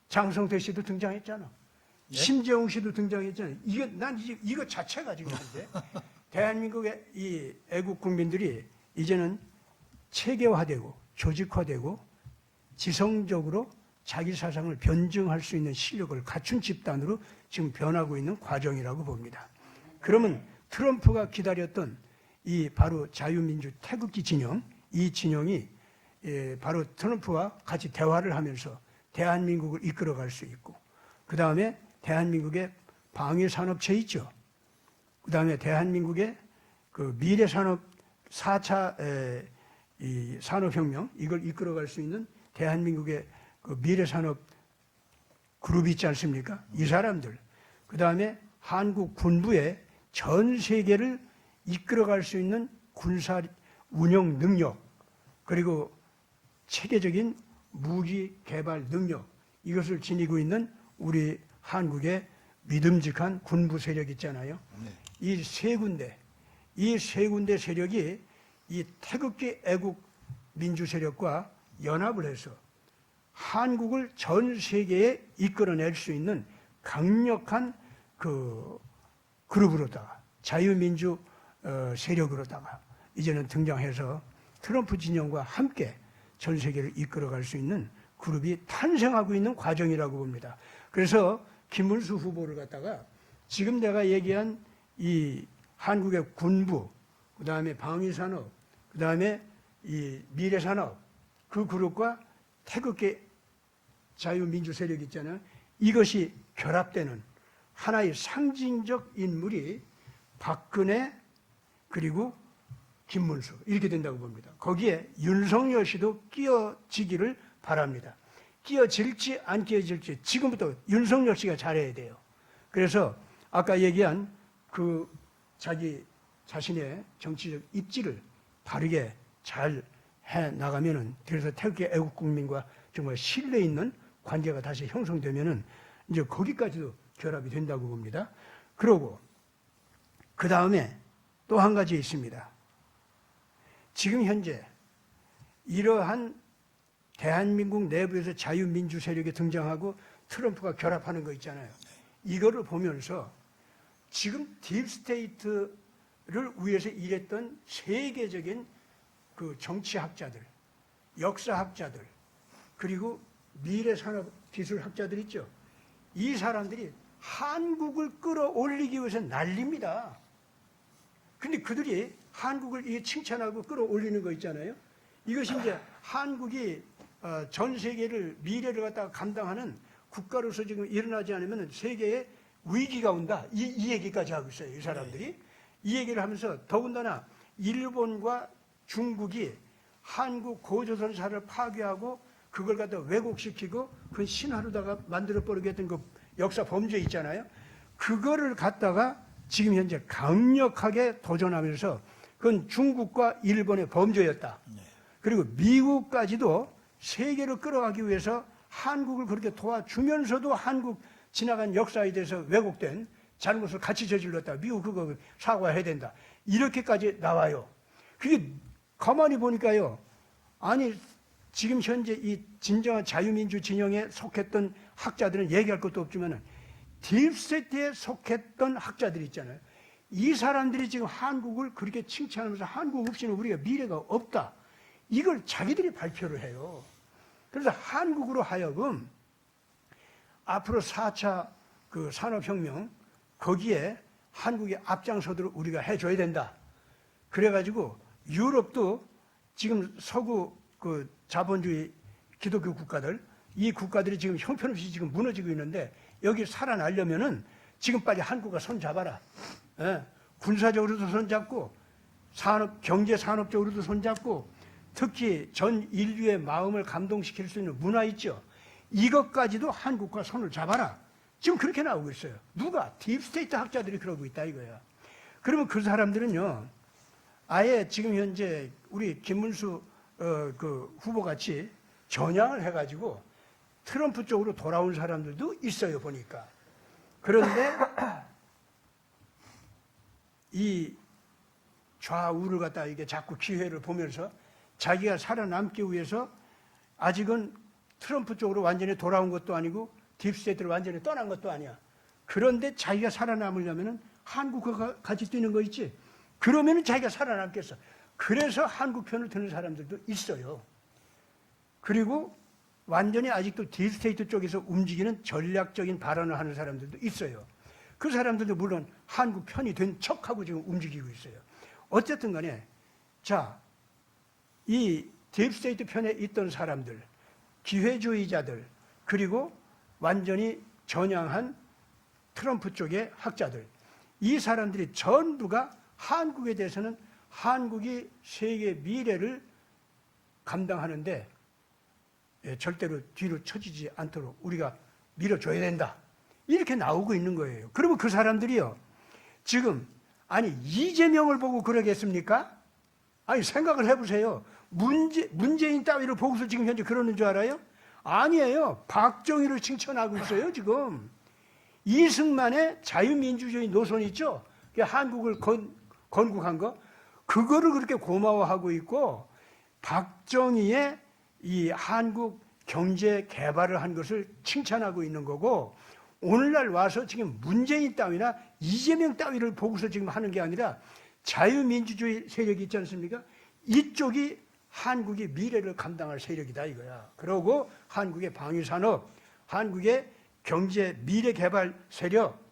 장성태 씨도 등장했잖아. 네? 심재웅 씨도 등장했잖아요. 이거 자체가 지금 현재 대한민국의 이 애국 국민들이 이제는 체계화되고 조직화되고 지성적으로 자기 사상을 변증할 수 있는 실력을 갖춘 집단으로 지금 변하고 있는 과정이라고 봅니다. 그러면 트럼프가 기다렸던 이 바로 자유민주 태극기 진영, 이 진영이 바로 트럼프와 같이 대화를 하면서 대한민국을 이끌어갈 수 있고, 그 다음에 대한민국의 방위산업체 있죠. 그 다음에 대한민국의 그 미래산업 4차 이 산업혁명, 이걸 이끌어갈 수 있는 대한민국의 그 미래산업 그룹이 있지 않습니까? 이 사람들. 그 다음에 한국 군부의 전 세계를 이끌어갈 수 있는 군사 운영 능력, 그리고 체계적인 무기 개발 능력, 이것을 지니고 있는 우리 한국의 믿음직한 군부 세력 있잖아요. 이 세 군데 세력이 이 태극기 애국 민주 세력과 연합을 해서 한국을 전 세계에 이끌어낼 수 있는 강력한 그 그룹으로다가 자유민주 세력으로다가 이제는 등장해서 트럼프 진영과 함께 전 세계를 이끌어갈 수 있는 그룹이 탄생하고 있는 과정이라고 봅니다. 그래서 김문수 후보를 갖다가 지금 내가 얘기한 이 한국의 군부, 그 다음에 방위산업, 그 다음에 이 미래산업, 그 그룹과 태극기 자유민주 세력 있잖아요. 이것이 결합되는 하나의 상징적 인물이 박근혜 그리고 김문수 이렇게 된다고 봅니다. 거기에 윤석열 씨도 끼어지기를 바랍니다. 끼어질지 안 끼어질지 지금부터 윤석열 씨가 잘해야 돼요. 그래서 아까 얘기한 그 자기 자신의 정치적 입지를 바르게 잘 해 나가면은, 그래서 태극기 애국국민과 정말 신뢰 있는 관계가 다시 형성되면은 이제 거기까지도 결합이 된다고 봅니다. 그러고 그 다음에 또 한 가지 있습니다. 지금 현재 이러한 대한민국 내부에서 자유민주 세력이 등장하고 트럼프가 결합하는 거 있잖아요. 이거를 보면서 지금 딥스테이트를 위해서 일했던 세계적인 그 정치학자들, 역사학자들, 그리고 미래산업기술학자들 있죠. 이 사람들이 한국을 끌어올리기 위해서 난립니다. 근데 그들이 한국을 칭찬하고 끌어올리는 거 있잖아요. 이것이 이제 한국이 전 세계를, 미래를 갖다가 감당하는 국가로서 지금 일어나지 않으면 세계에 위기가 온다. 이 얘기까지 하고 있어요. 이 사람들이. 이 얘기를 하면서 더군다나 일본과 중국이 한국 고조선사를 파괴하고 그걸 갖다 왜곡시키고 그 신하로다가 만들어버리게 했던 그 역사 범죄 있잖아요. 그거를 갖다가 지금 현재 강력하게 도전하면서 그건 중국과 일본의 범죄였다. 그리고 미국까지도 세계로 끌어가기 위해서 한국을 그렇게 도와주면서도 한국 지나간 역사에 대해서 왜곡된 잘못을 같이 저질렀다. 미국 그거 사과해야 된다. 이렇게까지 나와요. 그게 가만히 보니까요. 아니 지금 현재 이 진정한 자유민주 진영에 속했던 학자들은 얘기할 것도 없지만 딥스테이트에 속했던 학자들 있잖아요. 이 사람들이 지금 한국을 그렇게 칭찬하면서 한국 없이는 우리가 미래가 없다. 이걸 자기들이 발표를 해요. 그래서 한국으로 하여금 앞으로 4차 그 산업혁명 거기에 한국의 앞장서도록 우리가 해줘야 된다. 그래가지고 유럽도 지금 서구 그 자본주의 기독교 국가들, 이 국가들이 지금 형편없이 지금 무너지고 있는데 여기 살아나려면은 지금 빨리 한국과 손 잡아라. 예, 군사적으로도 손 잡고 산업, 경제 산업적으로도 손 잡고 특히 전 인류의 마음을 감동시킬 수 있는 문화 있죠. 이것까지도 한국과 손을 잡아라. 지금 그렇게 나오고 있어요. 누가? 딥스테이트 학자들이 그러고 있다 이거야. 그러면 그 사람들은요, 아예 지금 현재 우리 김문수 그 후보같이 전향을 해가지고 트럼프 쪽으로 돌아온 사람들도 있어요, 보니까. 그런데 이 좌우를 갖다 이게 자꾸 기회를 보면서 자기가 살아남기 위해서 아직은 트럼프 쪽으로 완전히 돌아온 것도 아니고 딥스테이트를 완전히 떠난 것도 아니야. 그런데 자기가 살아남으려면 한국과 같이 뛰는 거 있지? 그러면 자기가 살아남겠어. 그래서 한국 편을 드는 사람들도 있어요. 그리고 완전히 아직도 딥스테이트 쪽에서 움직이는 전략적인 발언을 하는 사람들도 있어요. 그 사람들도 물론 한국 편이 된 척하고 지금 움직이고 있어요. 어쨌든 간에 자, 이 딥스테이트 편에 있던 사람들, 기회주의자들, 그리고 완전히 전향한 트럼프 쪽의 학자들, 이 사람들이 전부가 한국에 대해서는 한국이 세계 미래를 감당하는데 절대로 뒤로 처지지 않도록 우리가 밀어줘야 된다. 이렇게 나오고 있는 거예요. 그러면 그 사람들이요, 지금 아니 이재명을 보고 그러겠습니까? 아니 생각을 해보세요. 문재인 따위를 보고서 지금 현재 그러는 줄 알아요? 아니에요. 박정희를 칭찬하고 있어요 지금. 이승만의 자유민주주의 노선 있죠? 한국을 건국한 거, 그거를 그렇게 고마워하고 있고, 박정희의 이 한국 경제 개발을 한 것을 칭찬하고 있는 거고, 오늘날 와서 지금 문재인 따위나 이재명 따위를 보고서 지금 하는 게 아니라 자유민주주의 세력이 있지 않습니까? 이쪽이 한국의 미래를 감당할 세력이다 이거야. 그러고 한국의 방위산업, 한국의 경제 미래 개발 세력,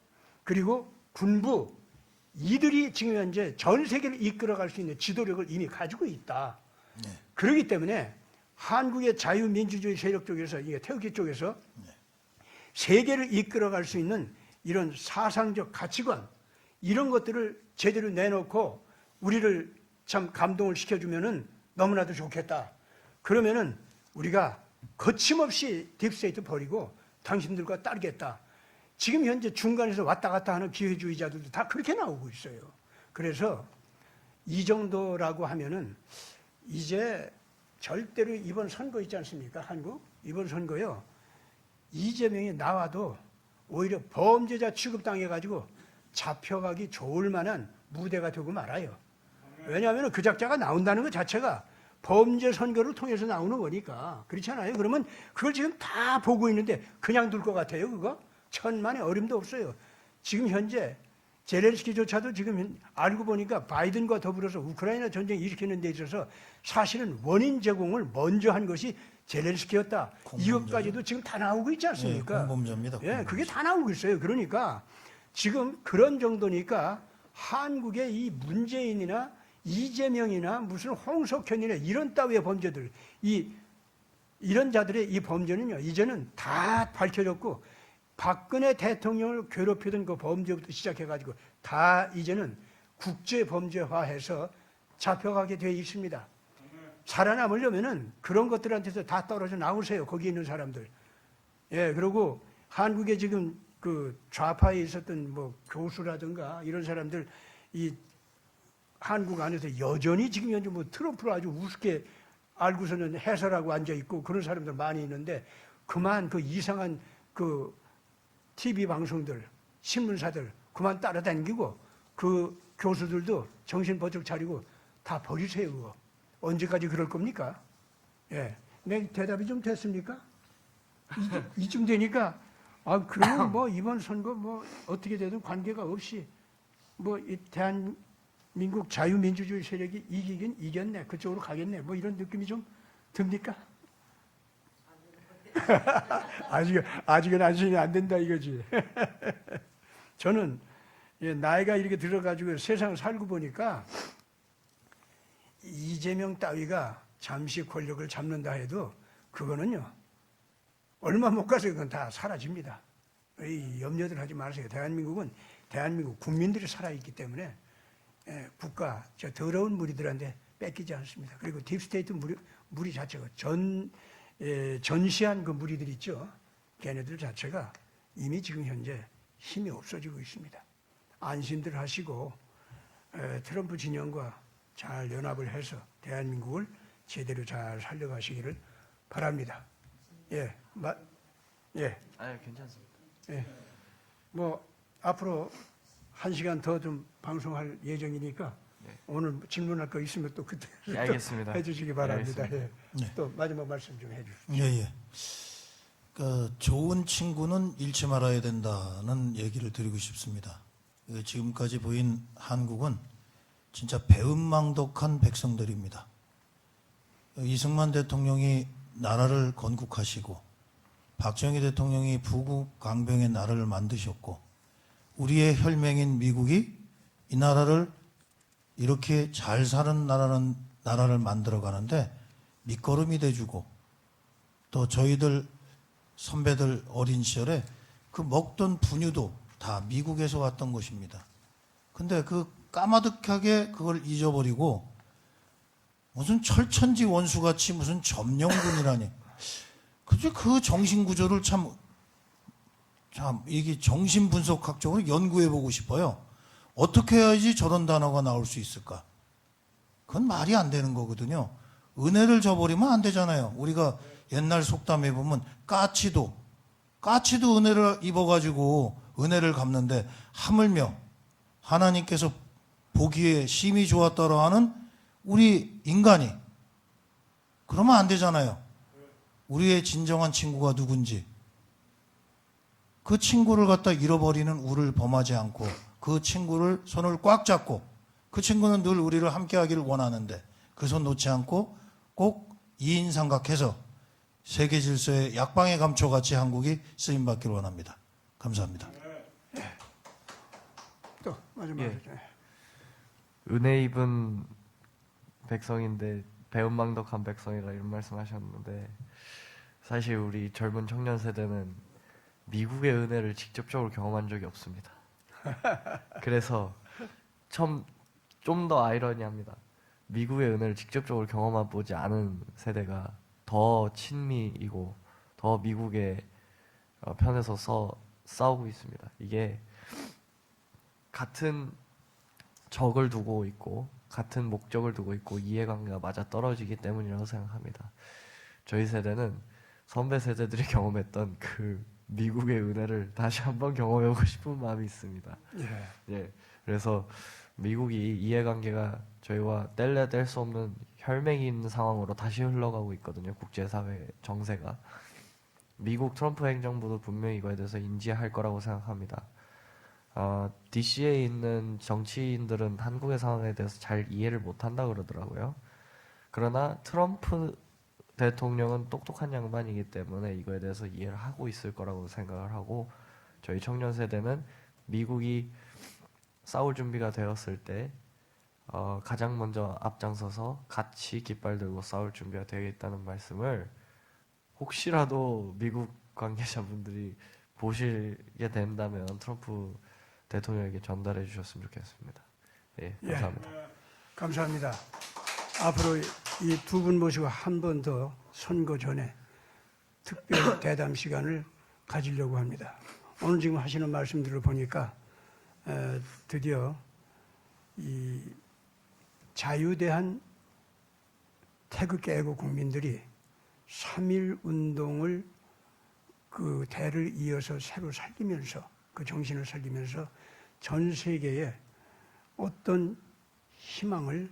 그리고 군부, 이들이 지금 현재 전 세계를 이끌어갈 수 있는 지도력을 이미 가지고 있다.
네.
그렇기 때문에 한국의 자유민주주의 세력 쪽에서, 이게 태극기 쪽에서 세계를 이끌어갈 수 있는 이런 사상적 가치관, 이런 것들을 제대로 내놓고 우리를 참 감동을 시켜주면은 너무나도 좋겠다. 그러면은 우리가 거침없이 딥스테이트 버리고 당신들과 따르겠다. 지금 현재 중간에서 왔다 갔다 하는 기회주의자들도 다 그렇게 나오고 있어요. 그래서 이 정도라고 하면은 이제 절대로 이번 선거 있지 않습니까? 한국? 이번 선거요. 이재명이 나와도 오히려 범죄자 취급당해가지고 잡혀가기 좋을 만한 무대가 되고 말아요. 왜냐하면 그 작자가 나온다는 것 자체가 범죄 선거를 통해서 나오는 거니까. 그렇잖아요. 그러면 그걸 지금 다 보고 있는데 그냥 둘 것 같아요, 그거? 천만의 어림도 없어요. 지금 현재 제렌스키조차도 지금 알고 보니까 바이든과 더불어서 우크라이나 전쟁 일으키는 데 있어서 사실은 원인 제공을 먼저 한 것이 제렌스키였다. 이것까지도 지금 다 나오고 있지 않습니까?
예, 공범자입니다.
예, 그게 다 나오고 있어요. 그러니까 지금 그런 정도니까 한국의 이 문재인이나 이재명이나 무슨 홍석현이나 이런 따위의 범죄들, 이런 자들의 이 범죄는요, 이제는 다 밝혀졌고, 박근혜 대통령을 괴롭히던 그 범죄부터 시작해가지고 다 이제는 국제범죄화해서 잡혀가게 되어 있습니다. 살아남으려면은 그런 것들한테서 다 떨어져 나오세요. 거기 있는 사람들. 예, 그리고 한국에 지금 그 좌파에 있었던 뭐 교수라든가 이런 사람들, 이 한국 안에서 여전히 지금 현재 뭐 트럼프를 아주 우습게 알고서는 해설하고 앉아 있고 그런 사람들 많이 있는데, 그만 그 이상한 그 TV 방송들, 신문사들 그만 따라다니고, 그 교수들도 정신 번쩍 차리고 다 버리세요. 그거. 언제까지 그럴 겁니까? 예. 내 대답이 좀 됐습니까? 이쯤 되니까, 아, 그러면 뭐 이번 선거 뭐 어떻게 되든 관계가 없이 뭐 이 대한민국 자유민주주의 세력이 이기긴 이겼네. 그쪽으로 가겠네. 뭐 이런 느낌이 좀 듭니까? 아직은 안심이 안 된다 이거지. 저는 나이가 이렇게 들어가지고 세상을 살고 보니까 이재명 따위가 잠시 권력을 잡는다 해도 그거는요, 얼마 못 가서 그건 다 사라집니다. 염려들 하지 마세요. 대한민국은 대한민국 국민들이 살아있기 때문에 국가, 저 더러운 무리들한테 뺏기지 않습니다. 그리고 딥스테이트 무리 자체가 전시한 그 무리들 있죠. 걔네들 자체가 이미 지금 현재 힘이 없어지고 있습니다. 안심들 하시고 트럼프 진영과 잘 연합을 해서 대한민국을 제대로 잘 살려가시기를 바랍니다. 예,
아유, 괜찮습니다.
예, 뭐 앞으로 1시간 더 좀 방송할 예정이니까
네.
오늘 질문할 거 있으면 또 그때
예, 알겠습니다.
해주시기 바랍니다.
네,
예.
네.
또 마지막 말씀 좀 해주시죠.
예, 예. 그 좋은 친구는 잃지 말아야 된다는 얘기를 드리고 싶습니다. 지금까지 보인 한국은 진짜 배은망덕한 백성들입니다. 이승만 대통령이 나라를 건국하시고 박정희 대통령이 부국 강병의 나라를 만드셨고 우리의 혈맹인 미국이 이 나라를 이렇게 잘 사는 나라를 만들어 가는데 밑거름이 돼주고, 또 저희들 선배들 어린 시절에 그 먹던 분유도 다 미국에서 왔던 것입니다. 근데 그 까마득하게 그걸 잊어버리고 무슨 철천지 원수같이 무슨 점령군이라니. 그 정신구조를 참 이게 정신분석학적으로 연구해보고 싶어요. 어떻게 해야지 저런 단어가 나올 수 있을까? 그건 말이 안 되는 거거든요. 은혜를 저버리면 안 되잖아요. 우리가 옛날 속담에 보면 까치도 은혜를 입어가지고 은혜를 갚는데, 하물며 하나님께서 보기에 심히 좋았다라 하는 우리 인간이 그러면 안 되잖아요. 우리의 진정한 친구가 누군지, 그 친구를 갖다 잃어버리는 우를 범하지 않고 그 친구를 손을 꽉 잡고, 그 친구는 늘 우리를 함께 하기를 원하는데 그 손 놓지 않고 꼭 이인삼각해서 세계 질서의 약방의 감초같이 한국이 쓰임받기를 원합니다. 감사합니다.
또 마지막으로.
은혜 입은 백성인데 배은망덕한 백성이라 이런 말씀하셨는데 사실 우리 젊은 청년 세대는 미국의 은혜를 직접적으로 경험한 적이 없습니다. 그래서 좀 더 아이러니합니다. 미국의 은혜를 직접적으로 경험해 보지 않은 세대가 더 친미이고 더 미국의 편에서 싸우고 있습니다. 이게 같은 적을 두고 있고 같은 목적을 두고 있고 이해관계가 맞아 떨어지기 때문이라고 생각합니다. 저희 세대는 선배 세대들이 경험했던 그 미국의 은혜를 다시 한번 경험해보고 싶은 마음이 있습니다. 예. 그래서 미국이 이해관계가 저희와 뗄래야 뗄 수 없는 혈맹이 있는 상황으로 다시 흘러가고 있거든요. 국제사회 정세가. 미국 트럼프 행정부도 분명히 이거에 대해서 인지할 거라고 생각합니다. DC에 있는 정치인들은 한국의 상황에 대해서 잘 이해를 못한다 그러더라고요. 그러나 트럼프 대통령은 똑똑한 양반이기 때문에 이거에 대해서 이해를 하고 있을 거라고 생각을 하고 저희 청년 세대는 미국이 싸울 준비가 되었을 때 가장 먼저 앞장서서 같이 깃발 들고 싸울 준비가 되겠다는 말씀을 혹시라도 미국 관계자분들이 보시게 된다면 트럼프 대통령에게 전달해 주셨으면 좋겠습니다. 예, 감사합니다.
감사합니다. 앞으로 이 두 분 모시고 한 번 더 선거 전에 특별 대담 시간을 가지려고 합니다. 오늘 지금 하시는 말씀들을 보니까 드디어 이 자유대한 태극기 애국 국민들이 3.1 운동을 그 대를 이어서 새로 살리면서 그 정신을 살리면서 전 세계에 어떤 희망을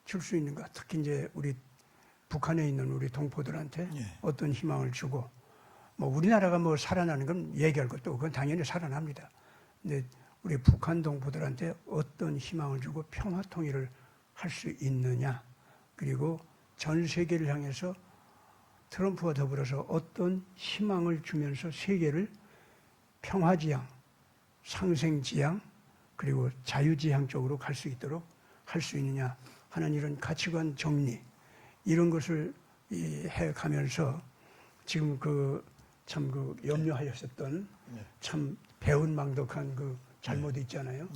줄 수 있는가? 특히 이제 우리 북한에 있는 우리 동포들한테 어떤 희망을 주고 뭐 우리나라가 뭐 살아나는 건 얘기할 것도 없고 그건 당연히 살아납니다. 근데 우리 북한 동포들한테 어떤 희망을 주고 평화 통일을 할 수 있느냐? 그리고 전 세계를 향해서 트럼프와 더불어서 어떤 희망을 주면서 세계를 평화지향, 상생지향, 그리고 자유지향 쪽으로 갈 수 있도록 할 수 있느냐 하는 이런 가치관 정리, 이런 것을 해 가면서 지금 참 염려하셨던 참 배은망덕한 그 잘못이 있잖아요.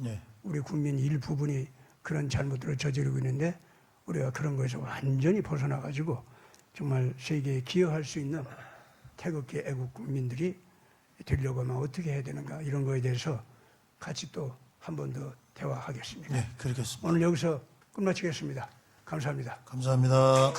우리 국민 일부분이 그런 잘못들을 저지르고 있는데 우리가 그런 거에서 완전히 벗어나가지고 정말 세계에 기여할 수 있는 태극기 애국 국민들이 되려고 하면 어떻게 해야 되는가, 이런 거에 대해서 같이 또 한 번 더 대화하겠습니다.
네, 그러겠습니다.
오늘 여기서 끝마치겠습니다. 감사합니다.
감사합니다.